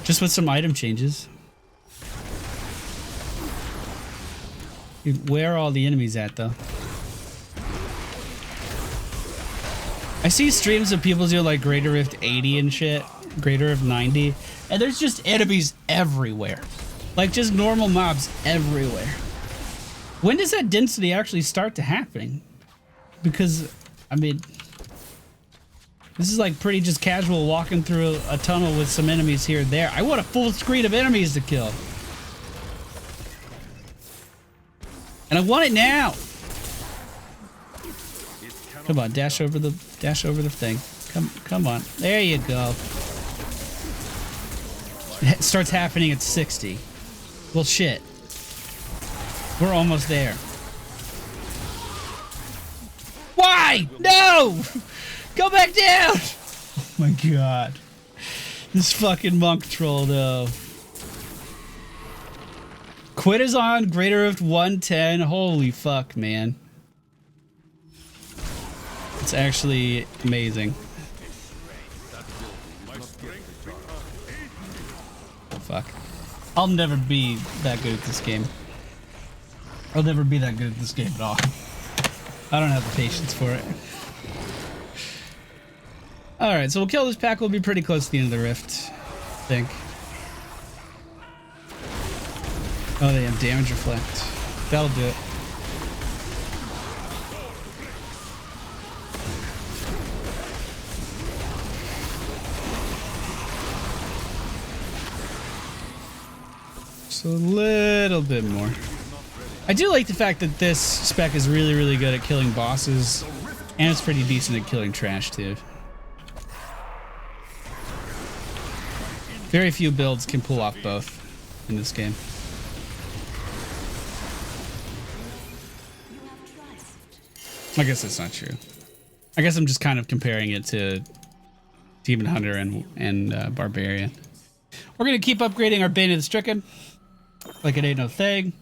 Just with some item changes. Dude, where are all the enemies at, though? I see streams of people do like Greater Rift 80 and shit, Greater Rift 90, and there's just enemies everywhere. Like just normal mobs everywhere. When does that density actually start to happening? Because, I mean, this is like pretty just casual walking through a tunnel with some enemies here and there. I want a full screen of enemies to kill. And I want it now. Come on, dash over the thing. Come on. There you go. It starts happening at 60. Well, shit. We're almost there. Why? No! Go back down! Oh my god. This fucking monk troll, though. Quit is on Greater Rift 110. Holy fuck, man. It's actually amazing. Fuck. I'll never be that good at this game. I'll never be that good at this game at all. I don't have the patience for it. Alright, so we'll kill this pack. We'll be pretty close to the end of the rift, I think. Oh, they have damage reflect. That'll do it. So a little bit more. I do like the fact that this spec is really, really good at killing bosses, and it's pretty decent at killing trash too. Very few builds can pull off both in this game. I guess that's not true. I guess I'm just kind of comparing it to Demon Hunter and Barbarian. We're gonna keep upgrading our Bane of the Stricken, like it ain't no thing.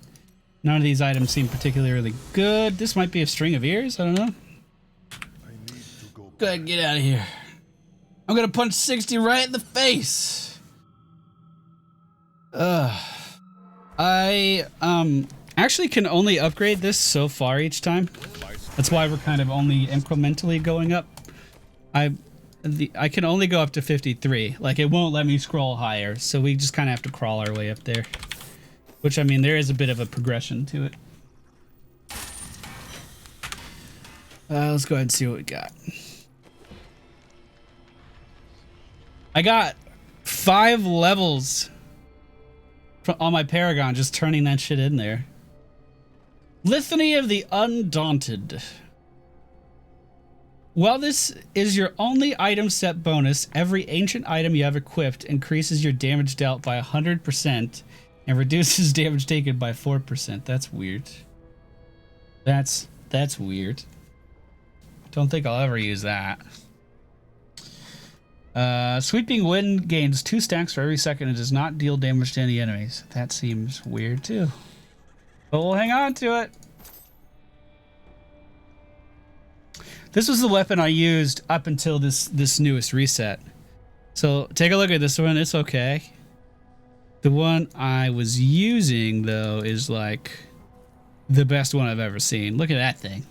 None of these items seem particularly good. This might be a string of ears. I don't know. Go ahead, get out of here. I'm gonna punch 60 right in the face. I actually can only upgrade this so far each time. That's why we're kind of only incrementally going up. I can only go up to 53. Like, it won't let me scroll higher, so we just kind of have to crawl our way up there. Which, I mean, there is a bit of a progression to it. Let's go ahead and see what we got. I got 5 levels on my Paragon, just turning that shit in there. Litany of the Undaunted. While this is your only item set bonus, every ancient item you have equipped increases your damage dealt by 100% and reduces damage taken by 4%. That's weird. That's weird. Don't think I'll ever use that. Sweeping Wind gains 2 stacks for every second and does not deal damage to any enemies. That seems weird too. But we'll hang on to it. This was the weapon I used up until this newest reset. So take a look at this one. It's okay. The one I was using, though, is like the best one I've ever seen. Look at that thing.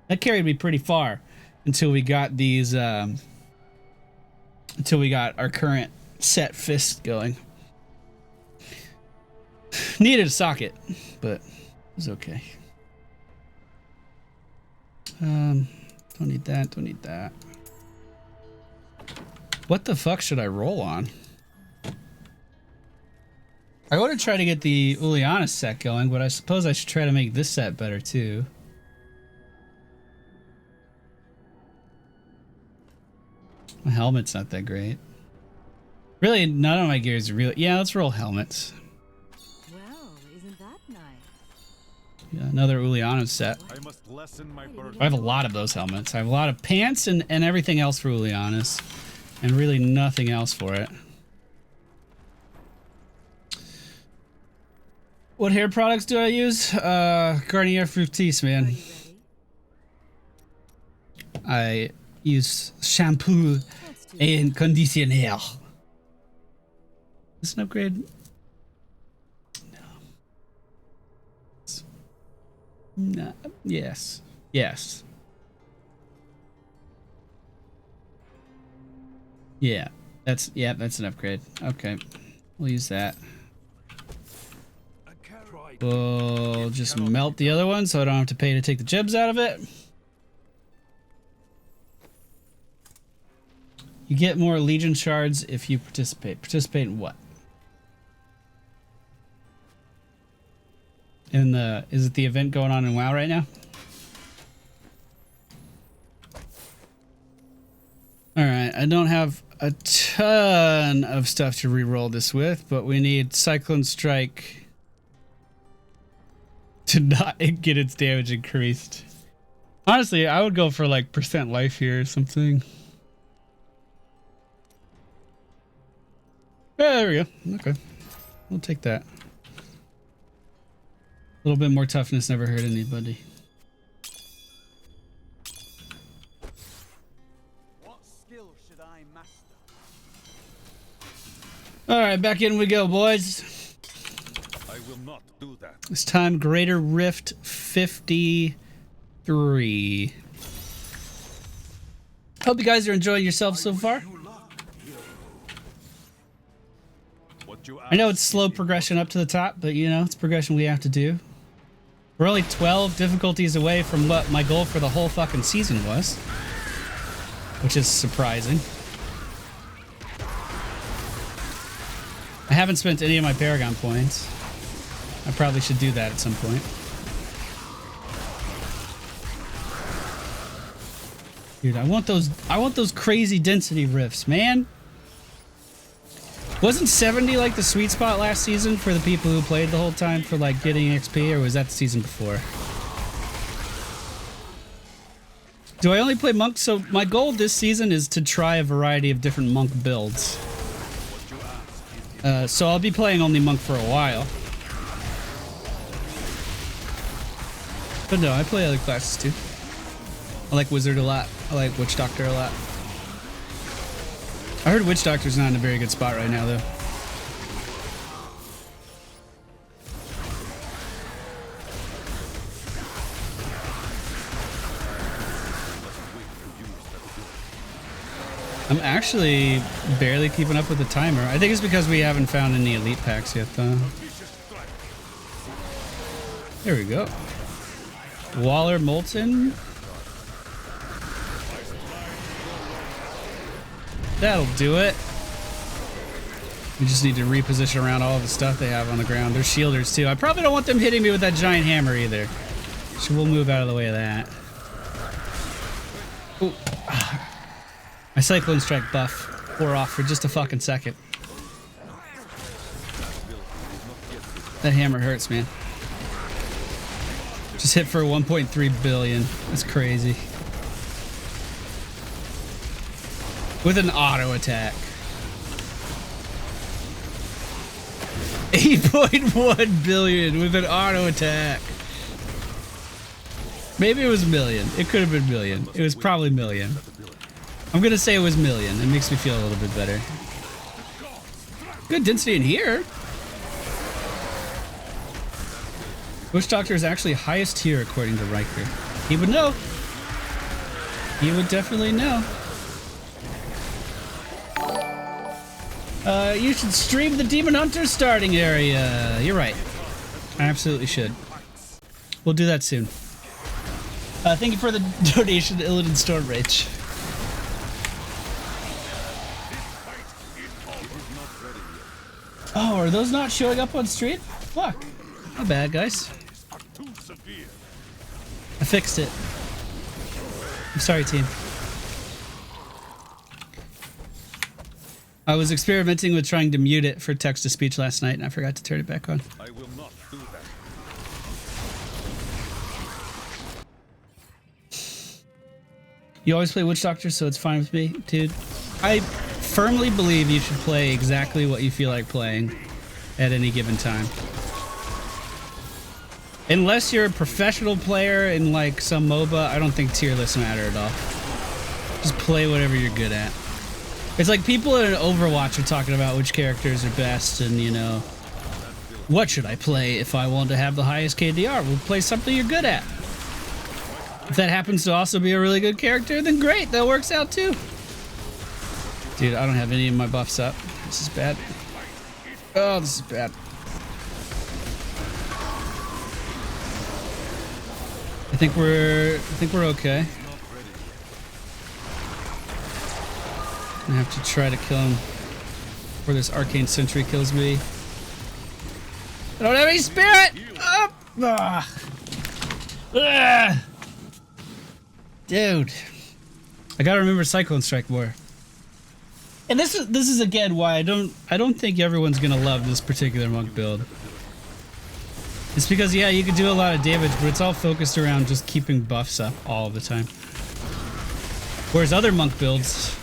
That carried me pretty far until we got these, until we got our current set fist going. Needed a socket, but it was okay. Don't need that, don't need that. What the fuck should I roll on? I want to try to get the Uliana set going, but I suppose I should try to make this set better too. My helmet's not that great. Really, none of my gears are really... Yeah, let's roll helmets. Well, isn't that nice? Yeah, another Uliana set. I must lessen my burden. I have a lot of those helmets. I have a lot of pants and everything else for Ulianas. And really nothing else for it. What hair products do I use? Garnier Fructis, man. I use shampoo and conditioner. Is this an upgrade? No. No, yes. Yes. Yeah. That's an upgrade. Okay. We'll use that. We'll just melt the other one so I don't have to pay to take the gems out of it. You get more Legion shards if you participate. Participate in what? In the, is it the event going on in WoW right now? Alright, I don't have a ton of stuff to reroll this with, but we need Cyclone Strike to not get its damage increased. Honestly, I would go for like percent life here or something. Yeah, there we go. Okay. We'll take that. A little bit more toughness never hurt anybody. What skill should I master? Alright, back in we go, boys. I will not do that. This time, Greater Rift 53. Hope you guys are enjoying yourselves so far. I know it's slow progression up to the top, but you know, it's progression we have to do. We're only 12 difficulties away from what my goal for the whole fucking season was, which is surprising. I haven't spent any of my Paragon points. I probably should do that at some point. Dude, I want those crazy density rifts, man. Wasn't 70 like the sweet spot last season for the people who played the whole time for like getting XP, or was that the season before? Do I only play monk? So my goal this season is to try a variety of different monk builds. So I'll be playing only monk for a while. But no, I play other classes too. I like wizard a lot. I like witch doctor a lot. I heard witch doctor's not in a very good spot right now though. I'm actually barely keeping up with the timer. I think it's because we haven't found any elite packs yet though. There we go. Waller Molten. That'll do it. We just need to reposition around all of the stuff they have on the ground. They're shielders too. I probably don't want them hitting me with that giant hammer either. So we'll move out of the way of that. Ooh. My Cyclone Strike buff wore off for just a fucking second. That hammer hurts, man. Just hit for 1.3 billion. That's crazy. With an auto attack. 8.1 billion with an auto attack. Maybe it was million. It could have been million. It was probably million. I'm gonna say it was million. It makes me feel a little bit better. Good density in here. Witch Doctor is actually highest tier according to Riker. He would know. He would definitely know. You should stream the Demon Hunter starting area. You're right. I absolutely should. We'll do that soon. Thank you for the donation to Illidan Storm Rage. Oh, are those not showing up on stream? Fuck. My bad, guys. I fixed it. I'm sorry, team. I was experimenting with trying to mute it for text-to-speech last night, and I forgot to turn it back on. I will not do that. You always play Witch Doctor, so it's fine with me, dude. I firmly believe you should play exactly what you feel like playing at any given time. Unless you're a professional player in like some MOBA, I don't think tier lists matter at all. Just play whatever you're good at. It's like people in Overwatch are talking about which characters are best and, you know, What should I play if I want to have the highest KDR? We'll play something you're good at. If that happens to also be a really good character, then great, that works out too. Dude, I don't have any of my buffs up. This is bad. Oh, this is bad. I think we're okay. I have to try to kill him before this arcane sentry kills me. I don't have any spirit! Dude. I gotta remember Cyclone Strike more. And this is again why I don't think everyone's gonna love this particular monk build. It's because yeah, you can do a lot of damage, but it's all focused around just keeping buffs up all the time. Whereas other monk builds,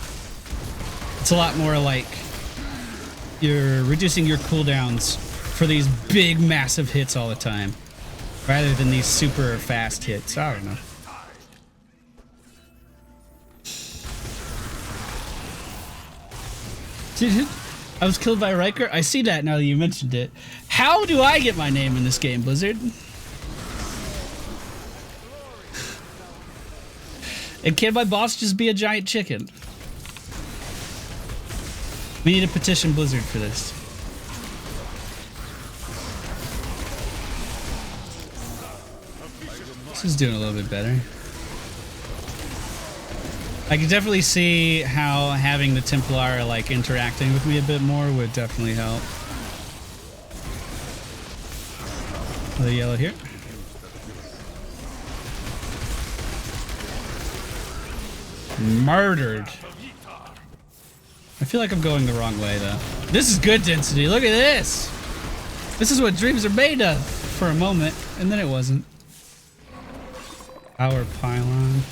it's a lot more like you're reducing your cooldowns for these big, massive hits all the time, rather than these super fast hits. I don't know. Dude, I was killed by Riker. I see that now that you mentioned it. How do I get my name in this game, Blizzard? And can my boss just be a giant chicken? We need to petition Blizzard for this. This is doing a little bit better. I can definitely see how having the Templar like interacting with me a bit more would definitely help. The yellow here. Murdered. I feel like I'm going the wrong way though. This is good density. Look at this. This is what dreams are made of for a moment, and then it wasn't. Power pylon.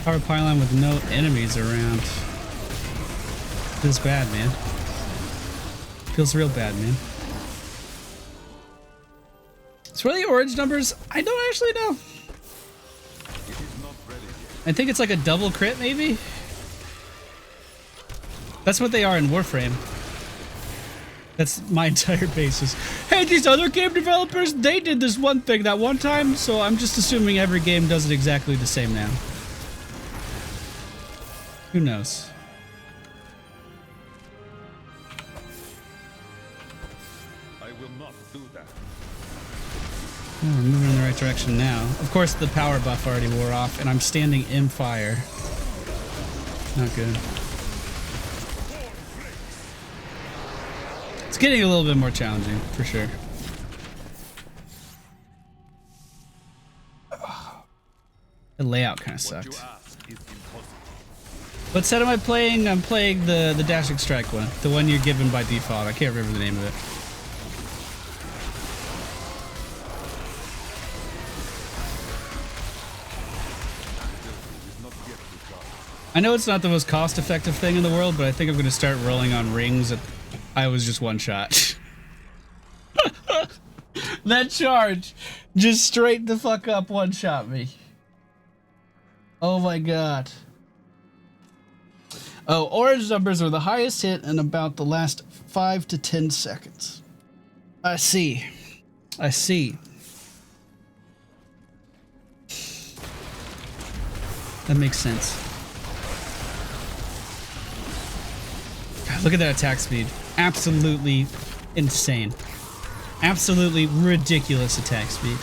Power pylon with no enemies around. Feels bad, man. Feels real bad, man. So what are the orange numbers? I don't actually know. I think it's like a double crit, maybe? That's what they are in Warframe. That's my entire basis. Hey, these other game developers, they did this one thing that one time, so I'm just assuming every game does it exactly the same now. Who knows? I will not do that. Oh, we're moving in the right direction now. Of course, the power buff already wore off, and I'm standing in fire. Not good. It's getting a little bit more challenging, for sure. The layout kind of sucked. What set am I playing? I'm playing the Dashing Strike one. The one you're given by default. I can't remember the name of it. I know it's not the most cost-effective thing in the world, but I think I'm going to start rolling on rings that I was just one shot. That charge just straight the fuck up one shot me. Oh my god. Oh, orange numbers are the highest hit in about the last 5 to 10 seconds. I see. I see. That makes sense. God, look at that attack speed. Absolutely insane. Absolutely ridiculous attack speed.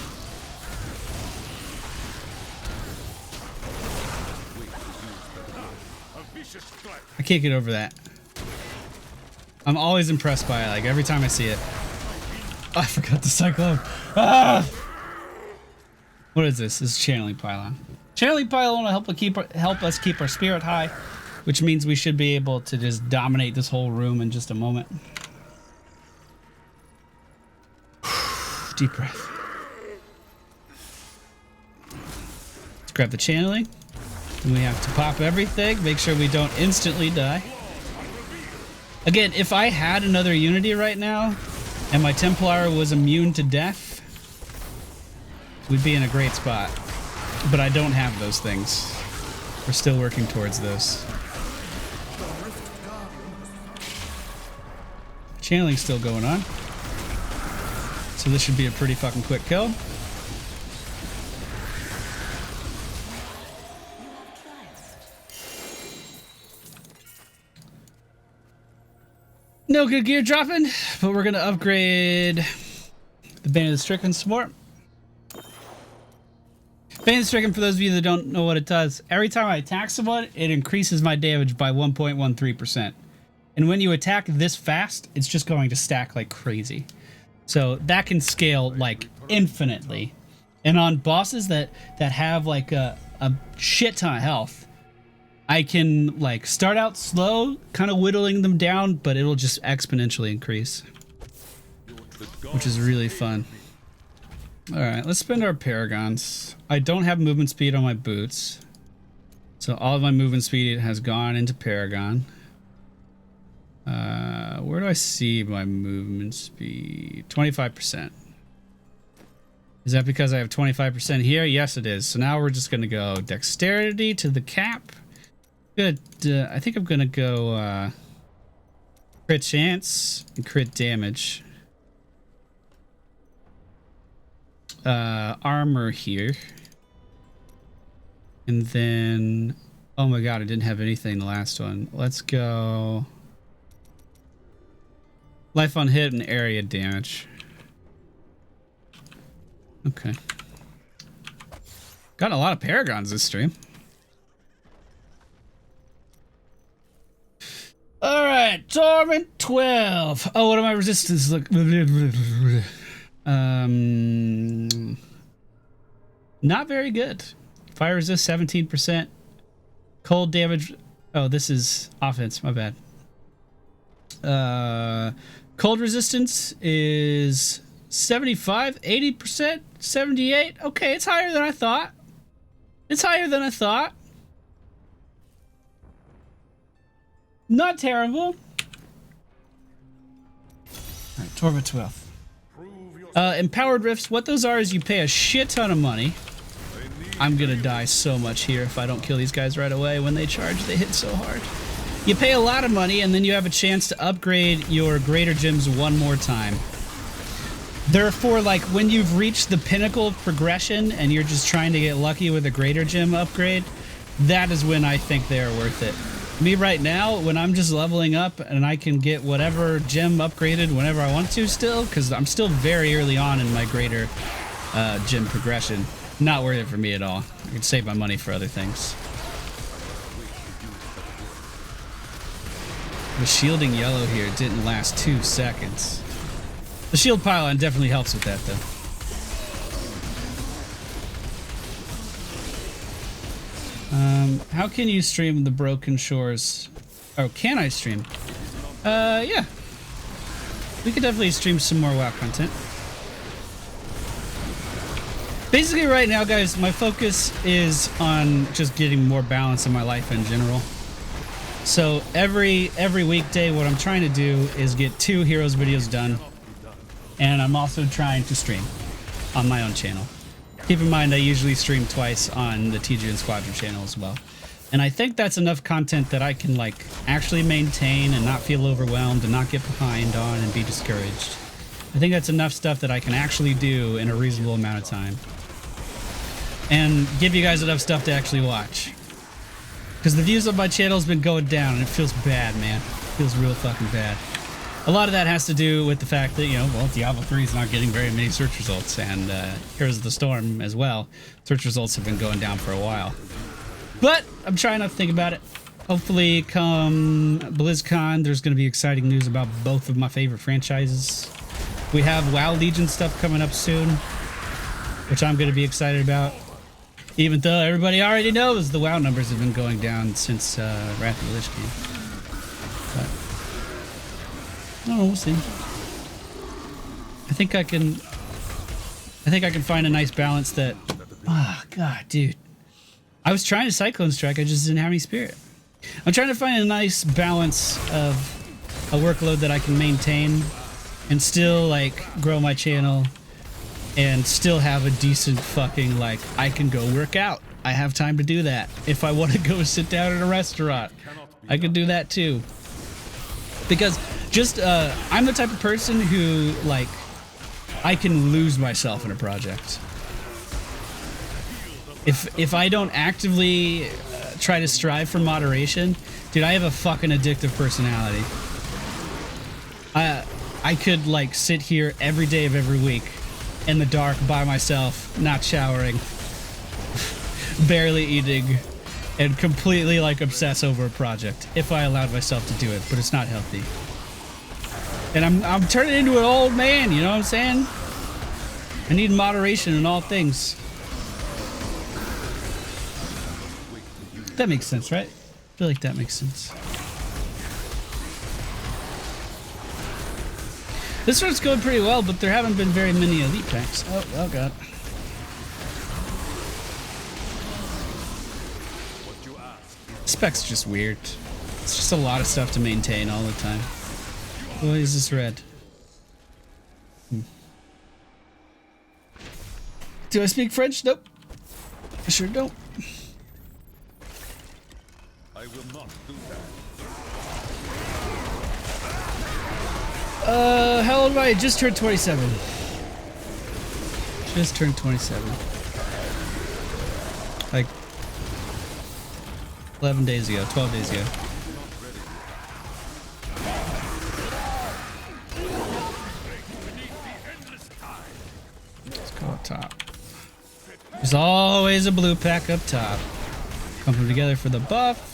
I can't get over that. I'm always impressed by it, like every time I see it. Oh, I forgot the cyclone. Ah! What is this? This is channeling pylon. Channeling pylon will help us keep our spirit high, which means we should be able to just dominate this whole room in just a moment. Deep breath. Let's grab the channeling. And we have to pop everything, make sure we don't instantly die. Again, if I had another Unity right now, and my Templar was immune to death, we'd be in a great spot. But I don't have those things. We're still working towards those. Channeling's still going on. So this should be a pretty fucking quick kill. No good gear dropping, but we're gonna upgrade the Bane of the Stricken some more. Bane of the Stricken, for those of you that don't know what it does, every time I attack someone, it increases my damage by 1.13%. And when you attack this fast, it's just going to stack like crazy. So that can scale like infinitely. And on bosses that have like a shit ton of health, I can like start out slow, kind of whittling them down, but it'll just exponentially increase, which is really fun. All right, let's spend our paragons. I don't have movement speed on my boots, so all of my movement speed has gone into paragon. Where do I see my movement speed? 25%. Is that because I have 25% here? Yes, it is. So now we're just gonna go dexterity to the cap. Good. I think I'm gonna go crit chance and crit damage. Armor here. And then, oh my god, I didn't have anything the last one. Let's go life on hit and area damage. Okay. Got a lot of paragons this stream. All right, Torment 12. Oh, what are my resistance look? Not very good. Fire resist 17%. Cold damage. Oh, this is offense. My bad. Cold resistance is 75, 80%, 78. Okay, it's higher than I thought. It's higher than I thought. Not terrible. All right, Torment 12. Empowered Rifts, what those are is you pay a shit ton of money. I'm gonna die so much here if I don't kill these guys right away. When they charge, they hit so hard. You pay a lot of money and then you have a chance to upgrade your greater gems one more time. Therefore, like when you've reached the pinnacle of progression and you're just trying to get lucky with a greater gem upgrade, that is when I think they are worth it. Me right now, when I'm just leveling up and I can get whatever gem upgraded whenever I want to still, because I'm still very early on in my greater gem progression. Not worth it for me at all. I can save my money for other things. The shielding yellow here didn't last 2 seconds. The shield pylon definitely helps with that though. How can you stream the Broken Shores? Oh, can I stream? Yeah. We could definitely stream some more WoW content. Basically right now, guys, my focus is on just getting more balance in my life in general. So every weekday, what I'm trying to do is get 2 Heroes videos done. And I'm also trying to stream on my own channel. Keep in mind, I usually stream twice on the TGN Squadron channel as well. And I think that's enough content that I can like actually maintain and not feel overwhelmed and not get behind on and be discouraged. I think that's enough stuff that I can actually do in a reasonable amount of time. And give you guys enough stuff to actually watch. Because the views of my channel has been going down and it feels bad, man. It feels real fucking bad. A lot of that has to do with the fact that, you know, well, Diablo 3 is not getting very many search results, and Heroes of the Storm as well. Search results have been going down for a while. But I'm trying not to think about it. Hopefully come BlizzCon, there's going to be exciting news about both of my favorite franchises. We have WoW Legion stuff coming up soon, which I'm going to be excited about. Even though everybody already knows the WoW numbers have been going down since Wrath of the Lich came. Oh, we'll see. I think I can find a nice balance that. Oh god, dude. I was trying to Cyclone Strike, I just didn't have any spirit. I'm trying to find a nice balance of a workload that I can maintain and still like grow my channel and still have a decent fucking like I can go work out. I have time to do that. If I want to go sit down at a restaurant, I can do that too. Because just I'm the type of person who, like, I can lose myself in a project. If I don't actively try to strive for moderation, dude, I have a fucking addictive personality. I could, like, sit here every day of every week in the dark by myself, not showering, barely eating, and completely, like, obsess over a project if I allowed myself to do it, but it's not healthy. And I'm turning into an old man, you know what I'm saying? I need moderation in all things. That makes sense, right? I feel like that makes sense. This one's going pretty well, but there haven't been very many elite packs. Oh god. Spec's just weird. It's just a lot of stuff to maintain all the time. Why is this red? Do I speak French? Nope. I sure don't. I will not do that. How old am I? Just turned 27. Just turned 27. Like 11 days ago, 12 days ago. Let's go up top. There's always a blue pack up top. Come together for the buff.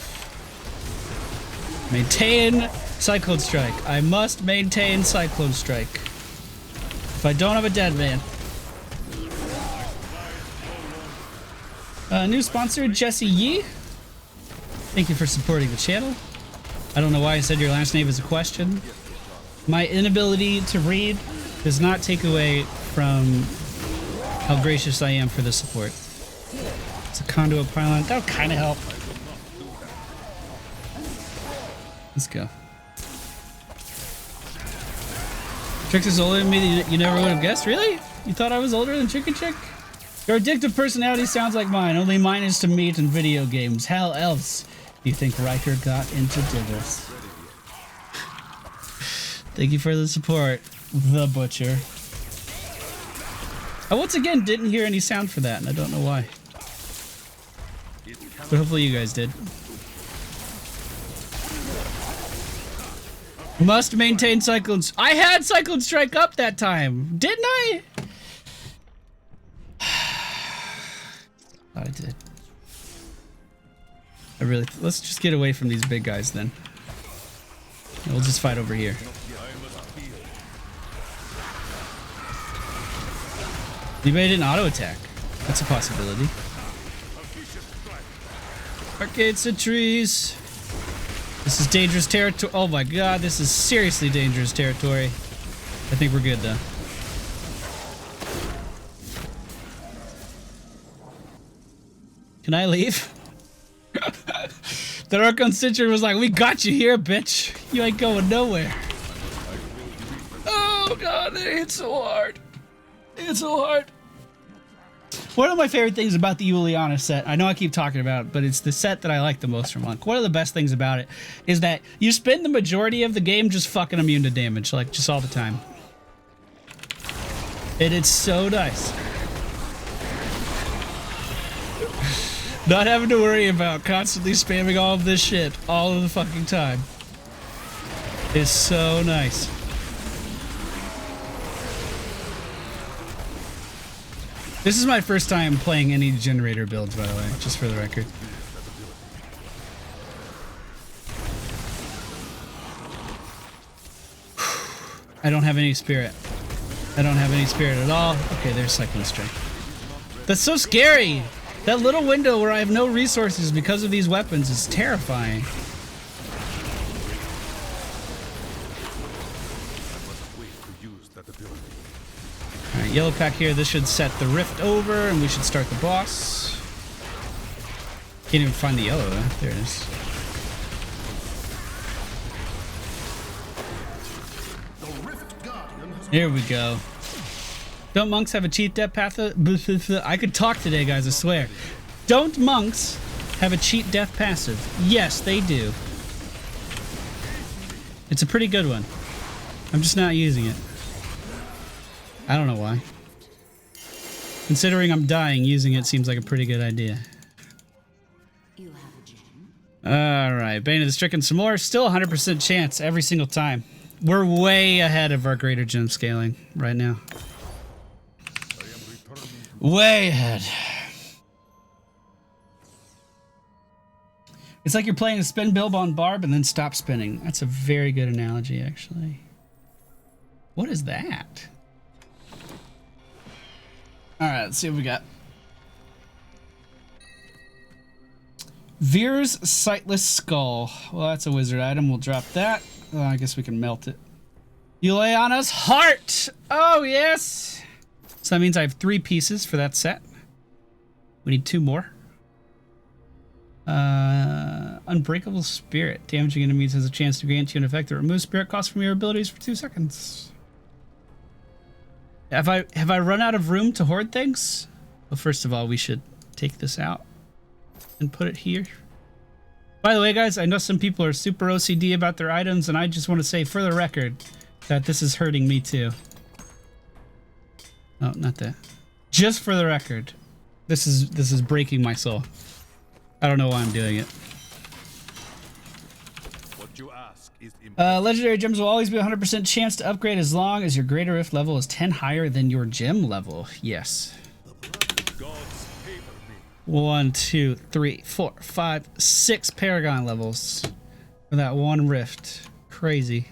Maintain Cyclone Strike. I must maintain Cyclone Strike. If I don't have a dead man. New sponsor, Jesse Yee. Thank you for supporting the channel. I don't know why I said your last name is a question. My inability to read does not take away from how gracious I am for the support. It's a conduit pylon. That would kind of help. Let's go. Trix is older than me that you never would have guessed? Really? You thought I was older than Chicken Chick? Your addictive personality sounds like mine. Only mine is to meat and video games. How else do you think Riker got into Divas? Thank you for the support, The Butcher. I once again didn't hear any sound for that, and I don't know why. But hopefully you guys did. Must maintain Cyclones. I had Cyclone Strike up that time, didn't I? I did. I really. Let's just get away from these big guys then. We'll just fight over here. You made an auto attack. That's a possibility. Arcade sentries. This is dangerous territory. Oh my god, this is seriously dangerous territory. I think we're good though. Can I leave? The Archon Sentry was like, we got you here, bitch. You ain't going nowhere. Oh god, it hit so hard. It hit so hard. One of my favorite things about the Juliana set, I know I keep talking about it, but it's the set that I like the most from Monk. One of the best things about it is that you spend the majority of the game just fucking immune to damage, like just all the time. And it's so nice. Not having to worry about constantly spamming all of this shit all of the fucking time. It's so nice. This is my first time playing any generator builds, by the way, just for the record. I don't have any spirit. I don't have any spirit at all. Okay, there's Cyclone Strike. That's so scary! That little window where I have no resources because of these weapons is terrifying. Alright, yellow pack here. This should set the rift over and we should start the boss. Can't even find the yellow though. There it is. Here we go. Don't monks have a cheat death path? I could talk today, guys, I swear. Don't monks have a cheat death passive? Yes, they do. It's a pretty good one. I'm just not using it. I don't know why. Considering I'm dying, using it seems like a pretty good idea. Alright, Bane of the Stricken some more. Still 100% chance every single time. We're way ahead of our greater gem scaling right now. Way ahead. It's like you're playing a spin bilb on barb and then stop spinning. That's a very good analogy, actually. What is that? Alright, let's see what we got. Veer's Sightless Skull. Well, that's a wizard item. We'll drop that. Oh, I guess we can melt it. Yuliana's Heart! Oh, yes! So that means I have 3 pieces for that set. We need 2 more. Unbreakable Spirit. Damaging enemies has a chance to grant you an effect that removes spirit costs from your abilities for 2 seconds. Have I run out of room to hoard things? Well, first of all, we should take this out and put it here. By the way, guys, I know some people are super OCD about their items, and I just want to say for the record that this is hurting me too. Oh, not that. Just for the record, this is breaking my soul. I don't know why I'm doing it. What you ask is important. Legendary gems will always be 100% chance to upgrade as long as your greater rift level is 10 higher than your gem level. Yes. Gods favor me. 1, 2, 3, 4, 5, 6 Paragon levels for that one rift. Crazy.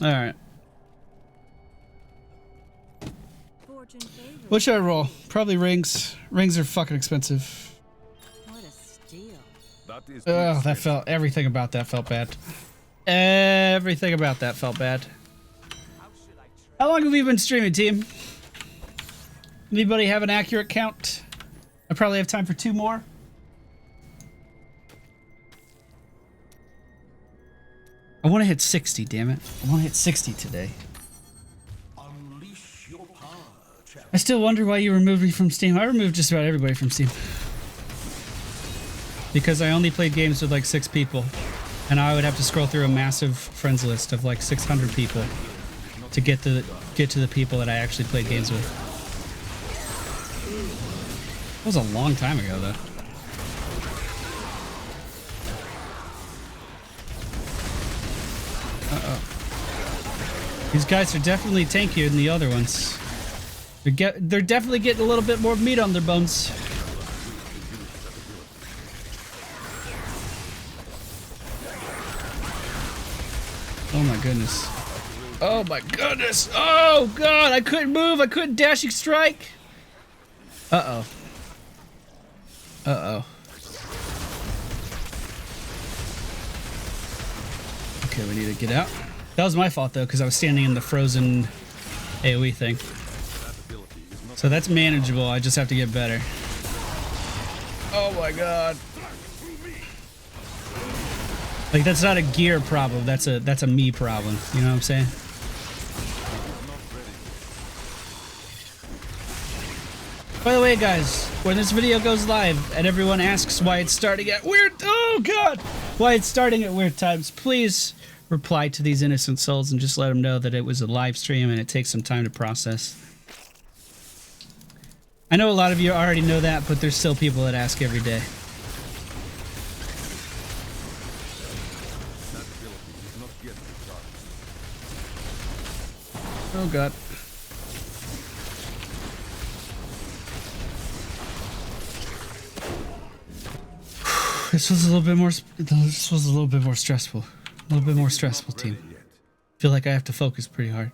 Alright. What should I roll? Probably rings. Rings are fucking expensive. What a steal. That is Oh, that felt... Everything about that felt bad. Everything about that felt bad. How long have we been streaming, team? Anybody have an accurate count? I probably have time for 2 more. I want to hit 60, damn it. I want to hit 60 today. I still wonder why you removed me from Steam. I removed just about everybody from Steam. Because I only played games with like 6 people. And I would have to scroll through a massive friends list of like 600 people to get to the people that I actually played games with. That was a long time ago, though. Uh-oh. These guys are definitely tankier than the other ones. They're definitely getting a little bit more meat on their bones. Oh my goodness. Oh my goodness. Oh god, I couldn't move. I couldn't dashing strike. Uh-oh. Uh-oh. Okay, we need to get out. That was my fault though, because I was standing in the frozen AoE thing. So that's manageable. I just have to get better. Oh my god. Like, that's not a gear problem. That's a me problem. You know what I'm saying? By the way, guys, when this video goes live and everyone asks why it's starting at weird... Oh, God! Why it's starting at weird times, please reply to these innocent souls and just let them know that it was a live stream and it takes some time to process. I know a lot of you already know that, but there's still people that ask every day. Oh god. This was a little bit more. This was a little bit more stressful. A little bit more stressful, team. Feel like I have to focus pretty hard.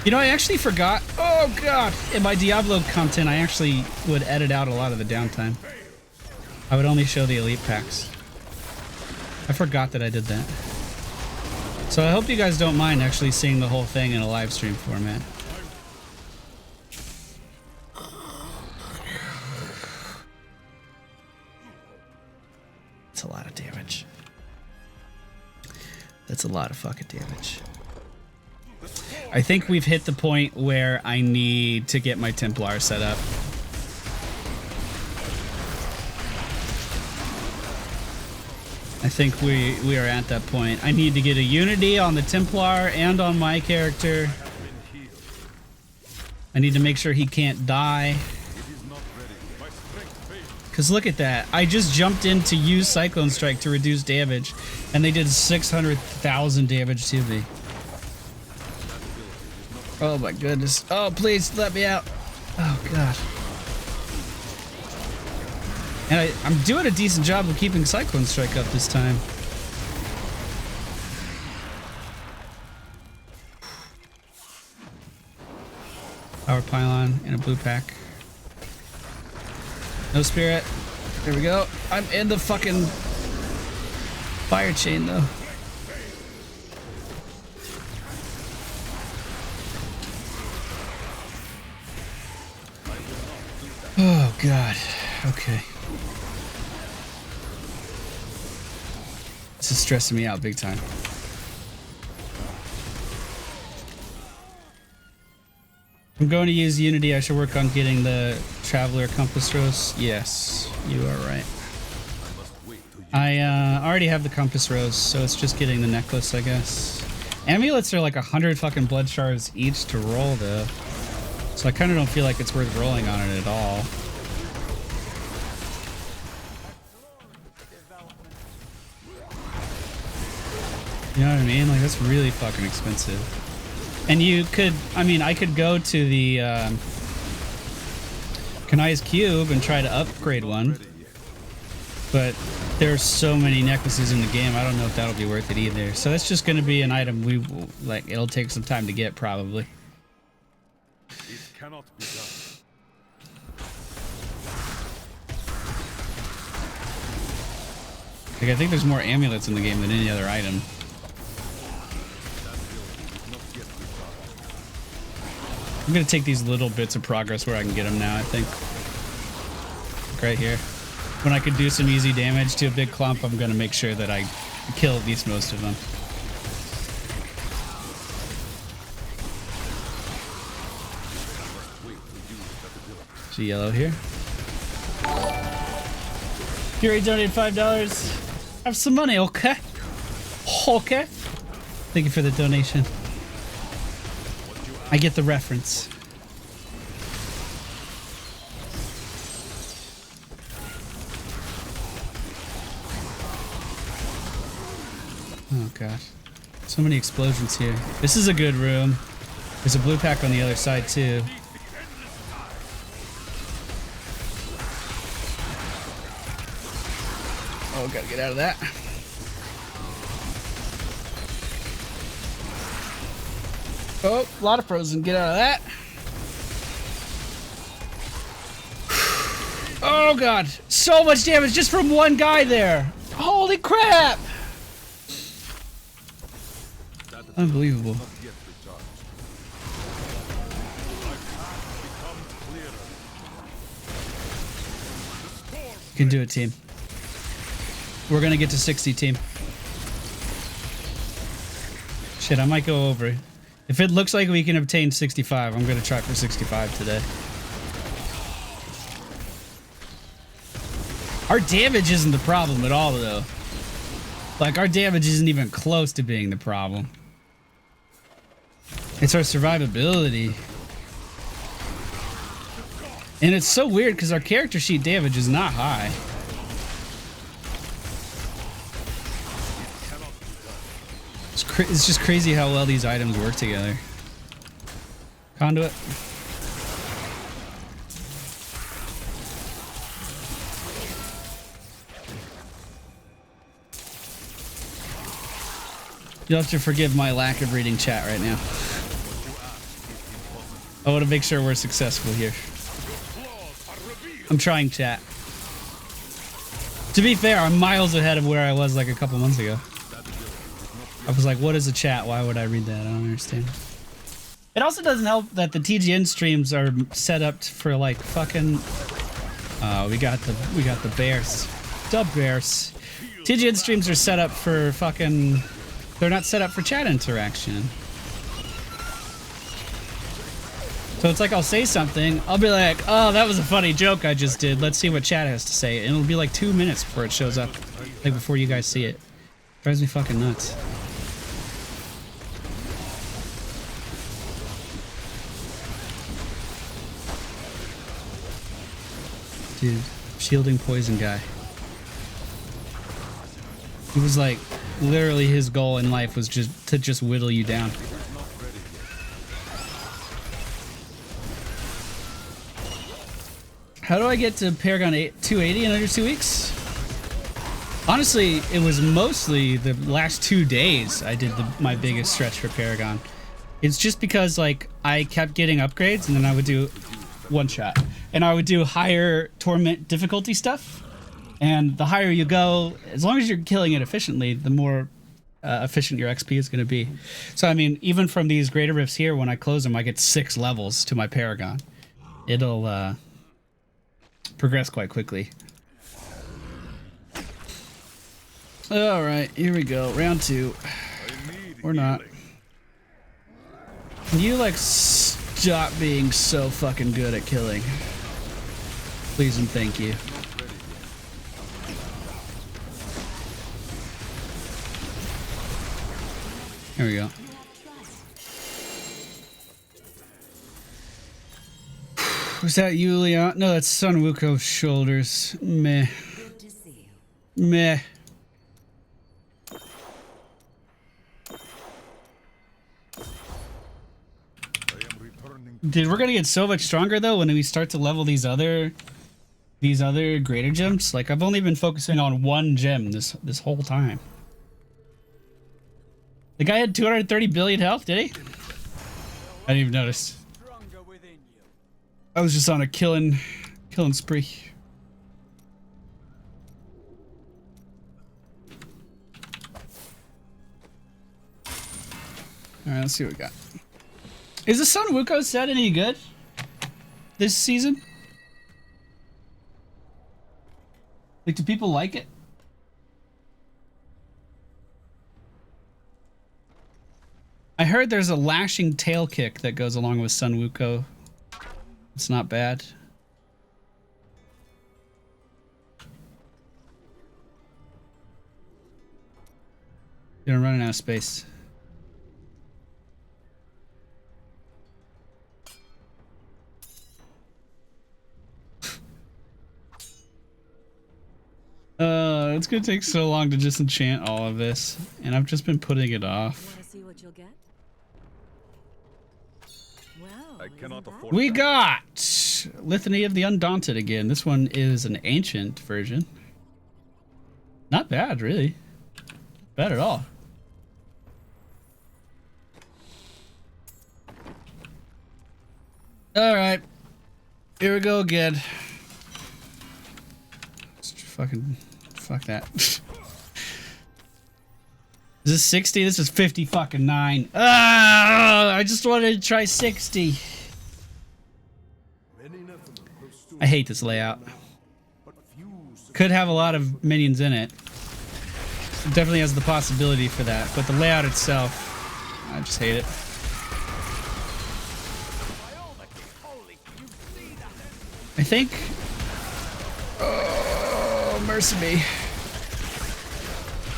You know, I actually forgot. Oh god! In my Diablo content, I actually would edit out a lot of the downtime. I would only show the elite packs. I forgot that I did that. So I hope you guys don't mind actually seeing the whole thing in a live stream format. That's a lot of damage. That's a lot of fucking damage. I think we've hit the point where I need to get my Templar set up. I think we are at that point. I need to get a unity on the Templar and on my character. I need to make sure he can't die. Because look at that. I just jumped in to use Cyclone Strike to reduce damage, and they did 600,000 damage to me. Oh my goodness. Oh, please let me out. Oh, God. And I'm doing a decent job of keeping Cyclone Strike up this time. Power pylon and a blue pack. No spirit. There we go. I'm in the fucking fire chain though. Oh God. Okay. This is stressing me out big time. I'm going to use Unity. I should work on getting the Traveler Compass Rose. Yes, you are right. I already have the Compass Rose, so it's just getting the necklace, I guess. Amulets are like 100 fucking blood shards each to roll, though. So I kind of don't feel like it's worth rolling on it at all. You know what I mean? Like, that's really fucking expensive. And you could, I mean, I could go to the Kanai's Cube and try to upgrade one. But there's so many necklaces in the game, I don't know if that'll be worth it either. So that's just going to be an item we, like, it'll take some time to get, probably. It cannot be done. Like, I think there's more amulets in the game than any other item. I'm gonna take these little bits of progress where I can get them now, I think. Like right here. When I could do some easy damage to a big clump, I'm gonna make sure that I kill at least most of them. See yellow here. Fury donated $5. Have some money, okay? Okay. Thank you for the donation. I get the reference. Oh god. So many explosions here. This is a good room. There's a blue pack on the other side too. Oh, gotta get out of that. Oh, a lot of frozen. Get out of that. Oh god, so much damage just from one guy there. Holy crap! Unbelievable. You can do it, team. We're gonna get to 60, team. Shit, I might go over. If it looks like we can obtain 65, I'm gonna try for 65 today. Our damage isn't the problem at all, though. Like, our damage isn't even close to being the problem. It's our survivability. And it's so weird because our character sheet damage is not high. It's just crazy how well these items work together. Conduit. You'll have to forgive my lack of reading chat right now. I want to make sure we're successful here. I'm trying, chat. To be fair, I'm miles ahead of where I was like a couple months ago. I was like, what is a chat? Why would I read that? I don't understand. It also doesn't help that the TGN streams are set up for like fucking... we got the bears. Dub bears. TGN streams are set up for fucking... They're not set up for chat interaction. So it's like I'll say something, I'll be like, oh, that was a funny joke I just did. Let's see what chat has to say. And it'll be like 2 minutes before it shows up. Like before you guys see it. Drives me fucking nuts. Dude, shielding poison guy. He was like, literally his goal in life was just to just whittle you down. How do I get to Paragon 280 in under 2 weeks? Honestly, it was mostly the last 2 days I did my biggest stretch for Paragon. It's just because like I kept getting upgrades and then I would do one shot. And I would do higher torment difficulty stuff. And the higher you go, as long as you're killing it efficiently, the more efficient your XP is going to be. So, I mean, even from these greater rifts here, when I close them, I get 6 levels to my Paragon. It'll progress quite quickly. All right, here we go. Round 2. Or not. Can you, like, stop being so fucking good at killing? Please and thank you. Here we go. Was that you, Leon? No, that's Sun Wuko's shoulders. Meh. Meh. Dude, we're gonna get so much stronger though when we start to level these other greater gems. Like I've only been focusing on one gem this whole time. The guy had 230 billion health, did he? I didn't even notice. I was just on a killing spree. All right, let's see what we got. Is the Sun Wuko set any good this season? Like, do people like it? I heard there's a lashing tail kick that goes along with Sun Wuko. It's not bad. You're running out of space. It's gonna take so long to just enchant all of this, and I've just been putting it off. Want to see what you'll get? Well, I cannot afford We that. got Litany of the Undaunted again. This one is an ancient version. Not bad, really. Bad at all. All right, here we go again. Fuck that. Is this 60? This is 50 fucking 9. Ah, I just wanted to try 60. I hate this layout. Could have a lot of minions in it. It definitely has the possibility for that, but the layout itself, I just hate it. I think... Oh, mercy me.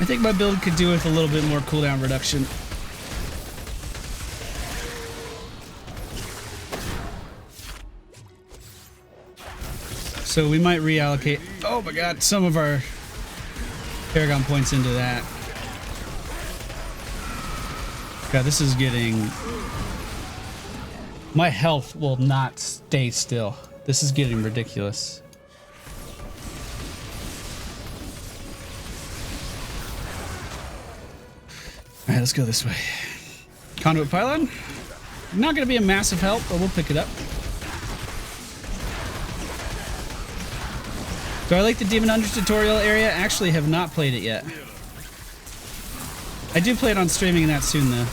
I think my build could do with a little bit more cooldown reduction. So we might reallocate, oh my god, some of our Paragon points into that. God, this is getting... My health will not stay still. This is getting ridiculous. Alright, let's go this way. Conduit Pylon. Not going to be a massive help, but we'll pick it up. Do I like the Demon Hunter tutorial area? Actually have not played it yet. I do plan on streaming that soon, though.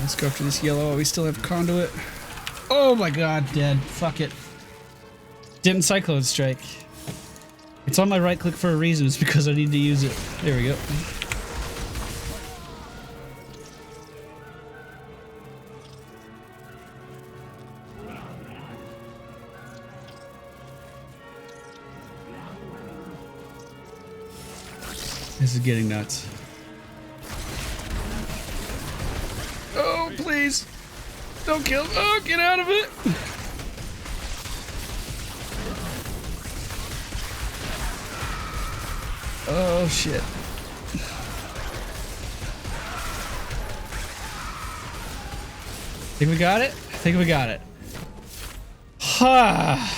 Let's go after this yellow while we still have conduit. Oh, Oh my god, dead. Fuck it. Didn't Cyclone Strike. It's on my right click for a reason. It's because I need to use it. There we go. This is getting nuts. Oh, please. Don't kill. Oh, get out of it. Oh, shit. Think we got it? I think we got it. Ha.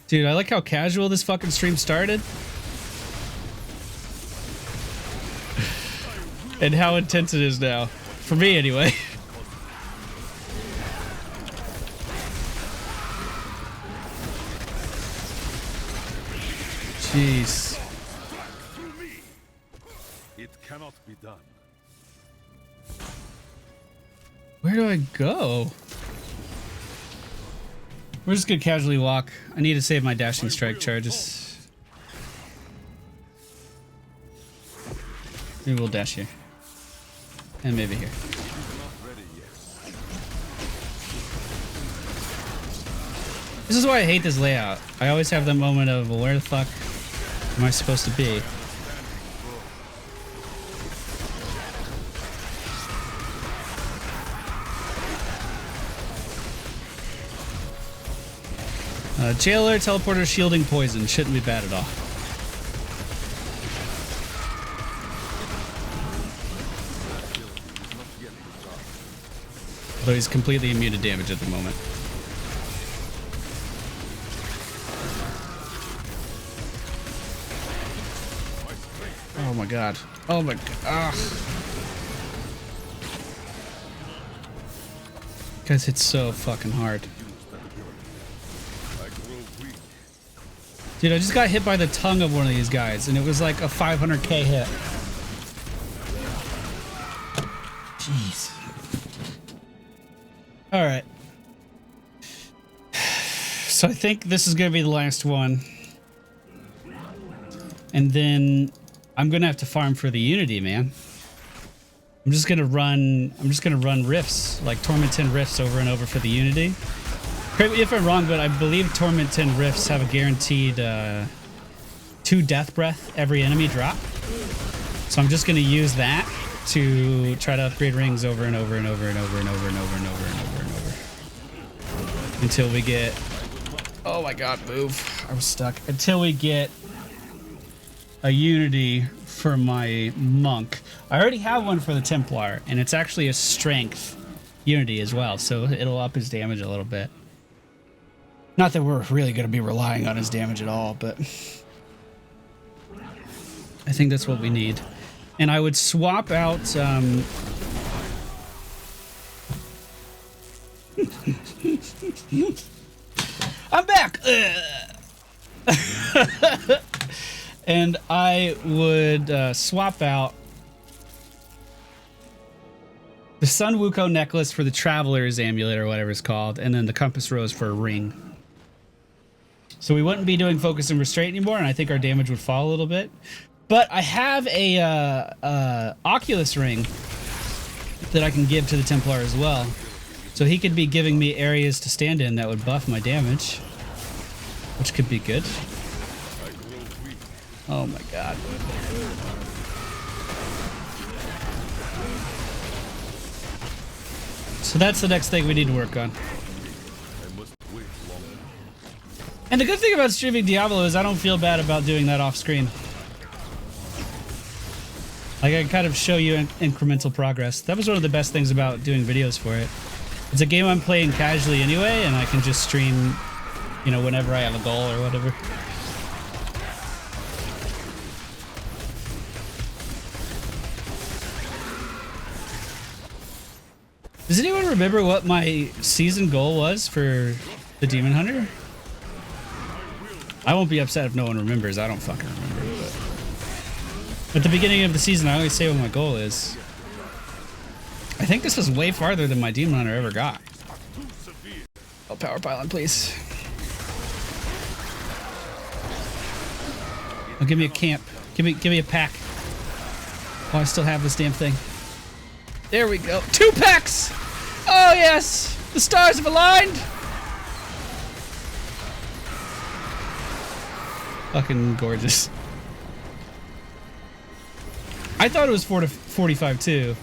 Dude, I like how casual this fucking stream started. And how intense it is now. For me, anyway. Jeez. It cannot be done. Where do I go? We're just gonna casually walk. I need to save my dashing strike charges. Maybe we'll dash here. And maybe here. This is why I hate this layout. I always have that moment of, well, where the fuck am I supposed to be? Jailer, teleporter, shielding, poison. Shouldn't be bad at all. Though he's completely immune to damage at the moment. Oh my god. Oh my god. Guys, hit so fucking hard. Dude, I just got hit by the tongue of one of these guys, and it was like a 500k hit. Jeez. Alright. So I think this is going to be the last one. And then I'm going to have to farm for the Unity, man. I'm just going to run rifts, like Torment 10 rifts over and over for the Unity. Correct me if I'm wrong, but I believe Torment 10 rifts have a guaranteed 2 death breath every enemy drop. So I'm just going to use that to try to upgrade rings over and over and over and over and over and over and over and over and over. Until we get... Oh my god, move. I was stuck. Until we get a Unity for my Monk. I already have one for the Templar, and it's actually a Strength Unity as well, so it'll up his damage a little bit. Not that we're really going to be relying on his damage at all, but I think that's what we need. And I would swap out... I'm back! And I would swap out the Sun Wukong necklace for the Traveler's Amulet or whatever it's called, and then the Compass Rose for a ring. So we wouldn't be doing Focus and Restraint anymore, and I think our damage would fall a little bit. But I have a Oculus ring that I can give to the Templar as well. So he could be giving me areas to stand in that would buff my damage, which could be good. Oh my god. So that's the next thing we need to work on. And the good thing about streaming Diablo is I don't feel bad about doing that off screen. Like, I can kind of show you incremental progress. That was one of the best things about doing videos for it. It's a game I'm playing casually anyway, and I can just stream, you know, whenever I have a goal or whatever. Does anyone remember what my season goal was for the Demon Hunter? I won't be upset if no one remembers. I don't fucking remember. But At the beginning of the season, I always say what my goal is. I think this is way farther than my Demon Hunter ever got. Oh, power pylon, please. Oh, give me a camp. Give me a pack. Oh, I still have this damn thing. There we go. 2 packs! Oh, yes! The stars have aligned! Fucking gorgeous. I thought it was 45 too.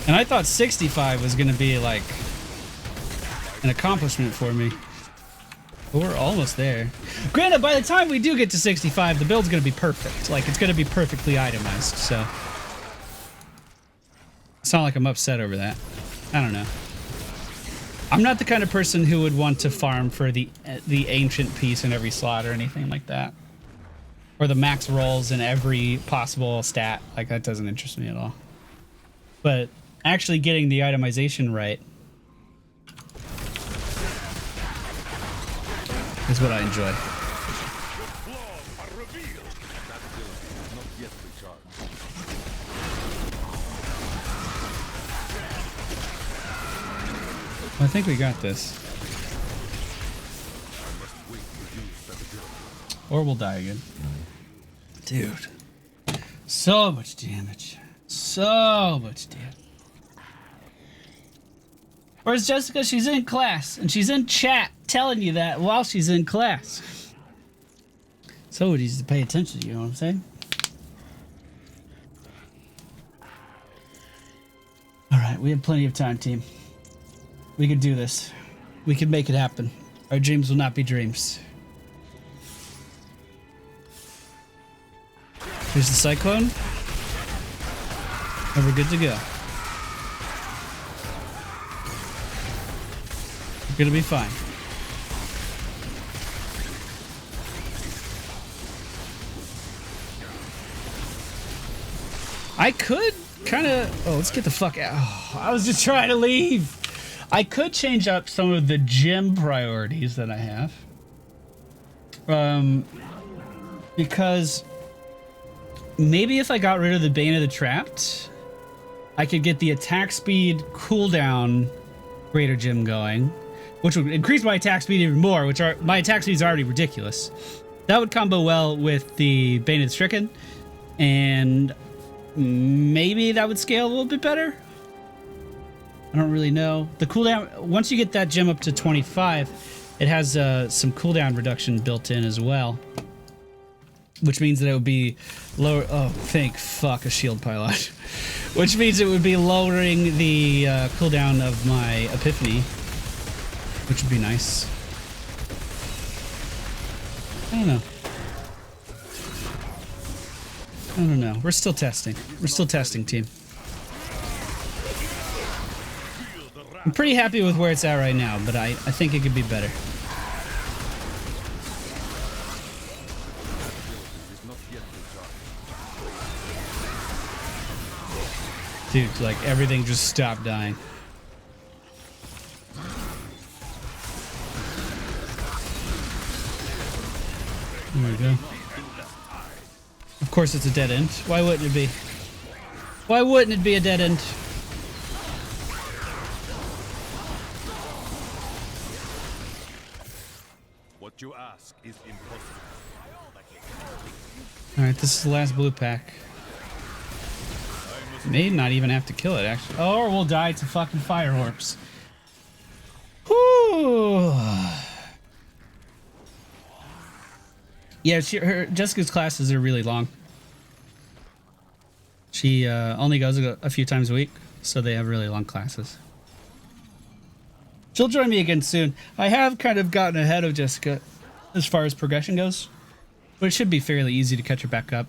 And I thought 65 was going to be like an accomplishment for me. But we're almost there. Granted, by the time we do get to 65, the build's going to be perfect. Like, it's going to be perfectly itemized, so. It's not like I'm upset over that. I don't know. I'm not the kind of person who would want to farm for the ancient piece in every slot or anything like that. Or the max rolls in every possible stat. Like, that doesn't interest me at all. But actually getting the itemization right is what I enjoy. I think we got this. Or we'll die again. Dude. So much damage. So much damage. Whereas Jessica, she's in class, and she's in chat telling you that while she's in class. So it needs to pay attention, you know what I'm saying? Alright, we have plenty of time, team. We can do this. We can make it happen. Our dreams will not be dreams. Here's the cyclone. And we're good to go. We're gonna be fine. I could kind of... Oh, let's get the fuck out. Oh, I was just trying to leave. I could change up some of the gym priorities that I have. Because maybe if I got rid of the Bane of the Trapped, I could get the attack speed cooldown greater gym going, which would increase my attack speed even more, my attack speed is already ridiculous. That would combo well with the Bane of the Stricken, and maybe that would scale a little bit better. I don't really know. The cooldown, once you get that gem up to 25, it has some cooldown reduction built in as well. Which means that it would be lower... Oh, thank fuck, a shield pylon. Which means it would be lowering the cooldown of my Epiphany. Which would be nice. I don't know. I don't know. We're still testing. We're still testing, team. I'm pretty happy with where it's at right now, but I think it could be better. Dude, like everything just stopped dying. There we go. Of course it's a dead end. Why wouldn't it be? Why wouldn't it be a dead end? What you ask is impossible. Alright, this is the last blue pack. May not even have to kill it, actually. Oh, or we'll die to fucking fire orbs. Whew. Yeah, Jessica's classes are really long. She only goes a few times a week, so they have really long classes. She'll join me again soon. I have kind of gotten ahead of Jessica as far as progression goes, but it should be fairly easy to catch her back up.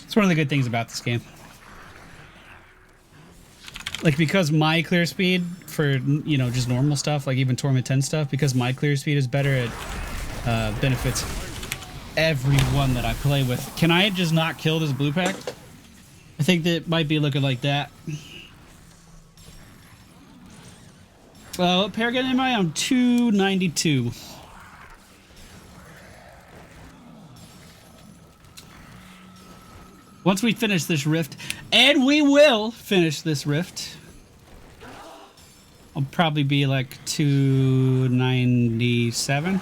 It's one of the good things about this game. Like, because my clear speed for, you know, just normal stuff, like even Torment 10 stuff, because my clear speed is better, it benefits everyone that I play with. Can I just not kill this blue pack? I think that it might be looking like that. What Paragon am I on? 292. Once we finish this rift, and we will finish this rift, I'll probably be like 297.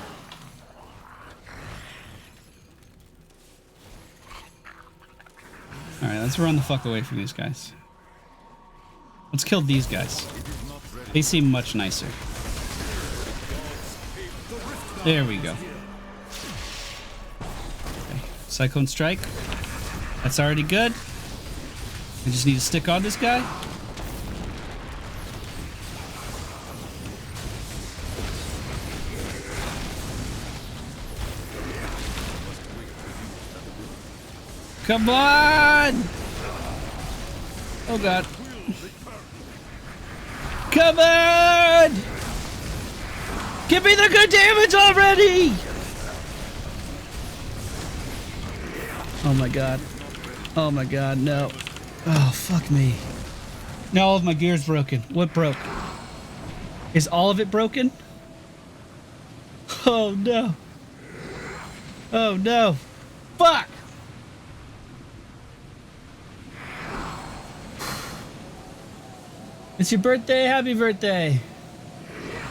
Alright, let's run the fuck away from these guys. Let's kill these guys. They seem much nicer. There we go. Okay. Cyclone Strike. That's already good. I just need to stick on this guy. Come on! Oh god. Come on! Give me the good damage already! Oh my god. Oh my god, no. Oh, fuck me. Now all of my gear's broken. What broke? Is all of it broken? Oh no. Oh no. Fuck! It's your birthday, happy birthday.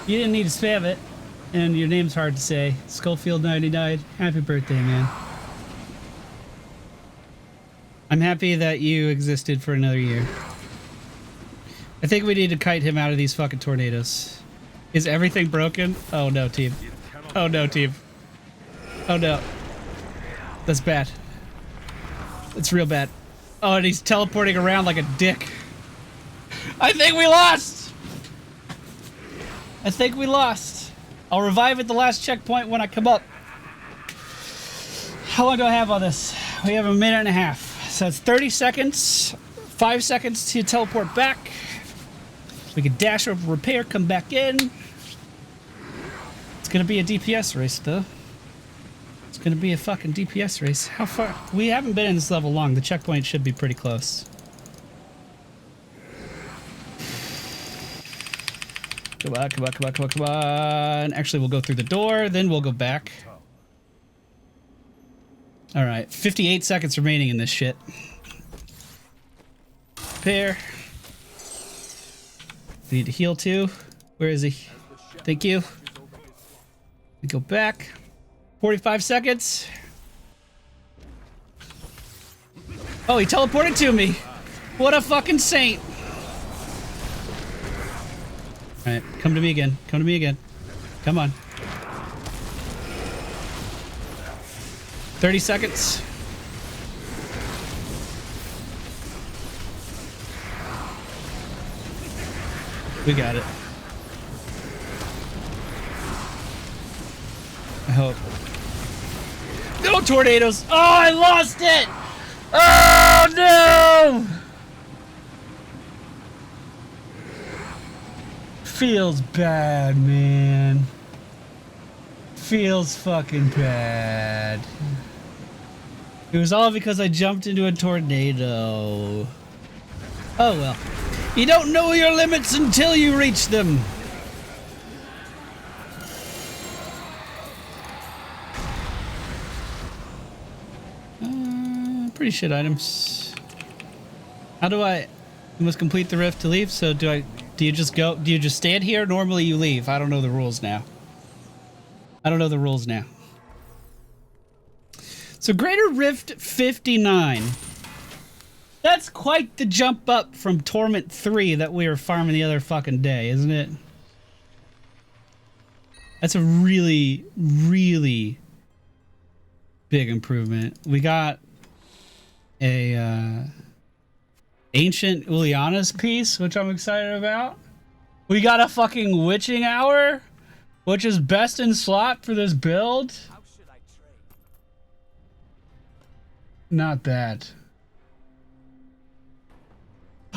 You didn't need to spam it. And your name's hard to say. Skullfield99, happy birthday, man. I'm happy that you existed for another year. I think we need to kite him out of these fucking tornadoes. Is everything broken? Oh no, team. Oh no, team. Oh no. That's bad. It's real bad. Oh, and he's teleporting around like a dick. I think we lost! I think we lost. I'll revive at the last checkpoint when I come up. How long do I have on this? We have a minute and a half. So it's 30 seconds. 5 seconds to teleport back. We can dash over repair, come back in. It's gonna be a DPS race though. It's gonna be a fucking DPS race. How far? We haven't been in this level long. The checkpoint should be pretty close. Come on, come on, come on, come on, come on. Actually, we'll go through the door, then we'll go back. Alright, 58 seconds remaining in this shit. Repair. We need to heal too. Where is he? Thank you. We go back. 45 seconds. Oh, he teleported to me. What a fucking saint. Alright, come to me again. Come to me again. Come on. 30 seconds. We got it. I hope. No tornadoes! Oh, I lost it! Oh, no! Feels bad, man. Feels fucking bad. It was all because I jumped into a tornado. Oh well. You don't know your limits until you reach them. Pretty shit items. How do I... You must complete the rift to leave, so do you just go... Do you just stand here? Normally you leave. I don't know the rules now. I don't know the rules now. So Greater Rift 59. That's quite the jump up from Torment 3 that we were farming the other fucking day, isn't it? That's a really, really big improvement. We got a Ancient Uliana's piece, which I'm excited about. We got a fucking Witching Hour, which is best in slot for this build. Not bad.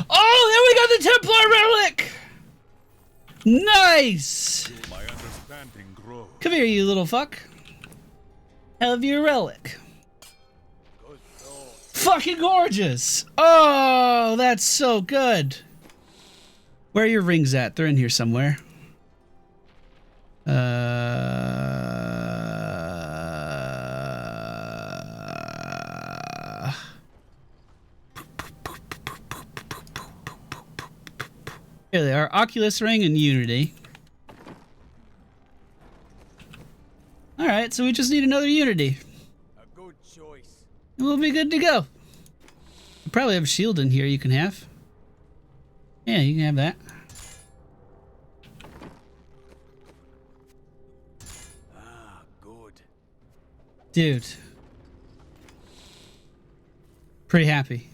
Oh, there we got the Templar relic! Nice! My understanding grows. Come here, you little fuck. Have your relic. Fucking gorgeous! Oh, that's so good. Where are your rings at? They're in here somewhere. Here they are, Oculus Ring and Unity. Alright, so we just need another Unity. A good choice. And we'll be good to go. We probably have a shield in here you can have. Yeah, you can have that. Ah, good. Dude. Pretty happy.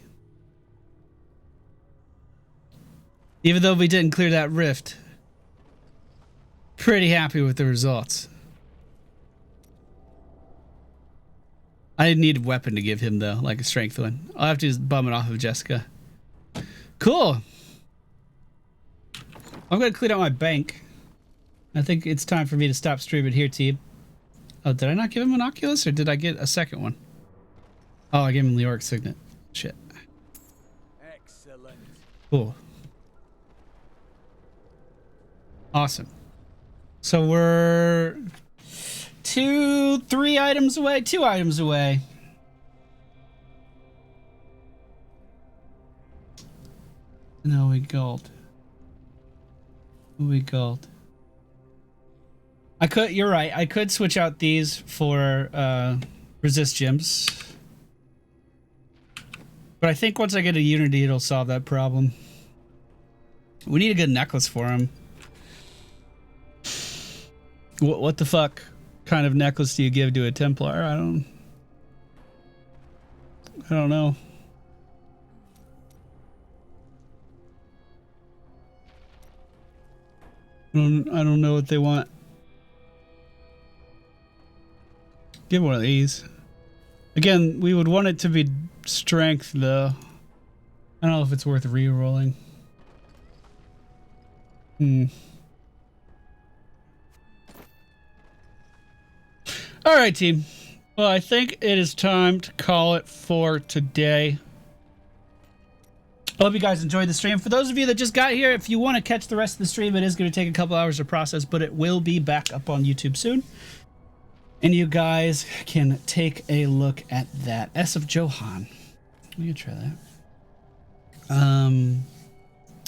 Even though we didn't clear that rift. Pretty happy with the results. I didn't need a weapon to give him though, like a strength one. I'll have to just bum it off of Jessica. Cool. I'm gonna clean out my bank. I think it's time for me to stop streaming here, team. Oh, did I not give him an Oculus or did I get a second one? Oh, I gave him Leoric Signet. Shit. Excellent. Cool. Awesome. So we're 2 items away. 2 items away. No, we gold. We gold. I could, you're right. I could switch out these for resist gems. But I think once I get a Unity, it'll solve that problem. We need a good necklace for him. What the fuck kind of necklace do you give to a Templar? I don't know. I don't know what they want. Give one of these. Again, we would want it to be strength though. I don't know if it's worth re-rolling. Alright, team. Well, I think it is time to call it for today. I hope you guys enjoyed the stream. For those of you that just got here, if you want to catch the rest of the stream, it is going to take a couple hours to process, but it will be back up on YouTube soon. And you guys can take a look at that. S of Johan. We can try that.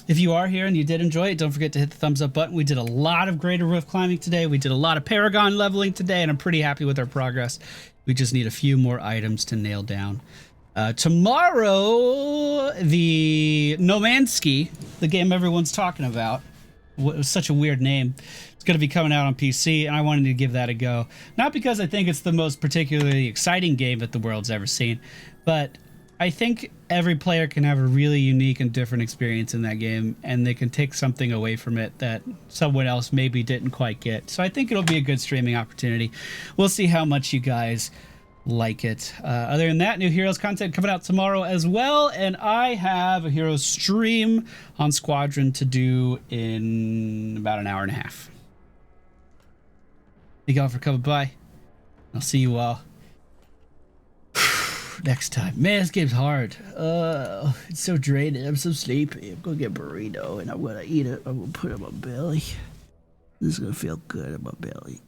If you are here and you did enjoy it, don't forget to hit the thumbs up button. We did a lot of greater roof climbing today. We did a lot of Paragon leveling today, and I'm pretty happy with our progress. We just need a few more items to nail down. Tomorrow, the Nomansky, the game everyone's talking about, it was such a weird name. It's going to be coming out on PC, and I wanted to give that a go. Not because I think it's the most particularly exciting game that the world's ever seen, but I think every player can have a really unique and different experience in that game, and they can take something away from it that someone else maybe didn't quite get. So I think it'll be a good streaming opportunity. We'll see how much you guys like it. Other than that, new Heroes content coming out tomorrow as well, and I have a Heroes stream on Squadron to do in about an hour and a half. Thank y'all for coming by. I'll see you all next time. Man, this game's hard. It's so draining. I'm so sleepy. I'm gonna get a burrito and I'm gonna eat it. I'm gonna put it on my belly. This is gonna feel good in my belly.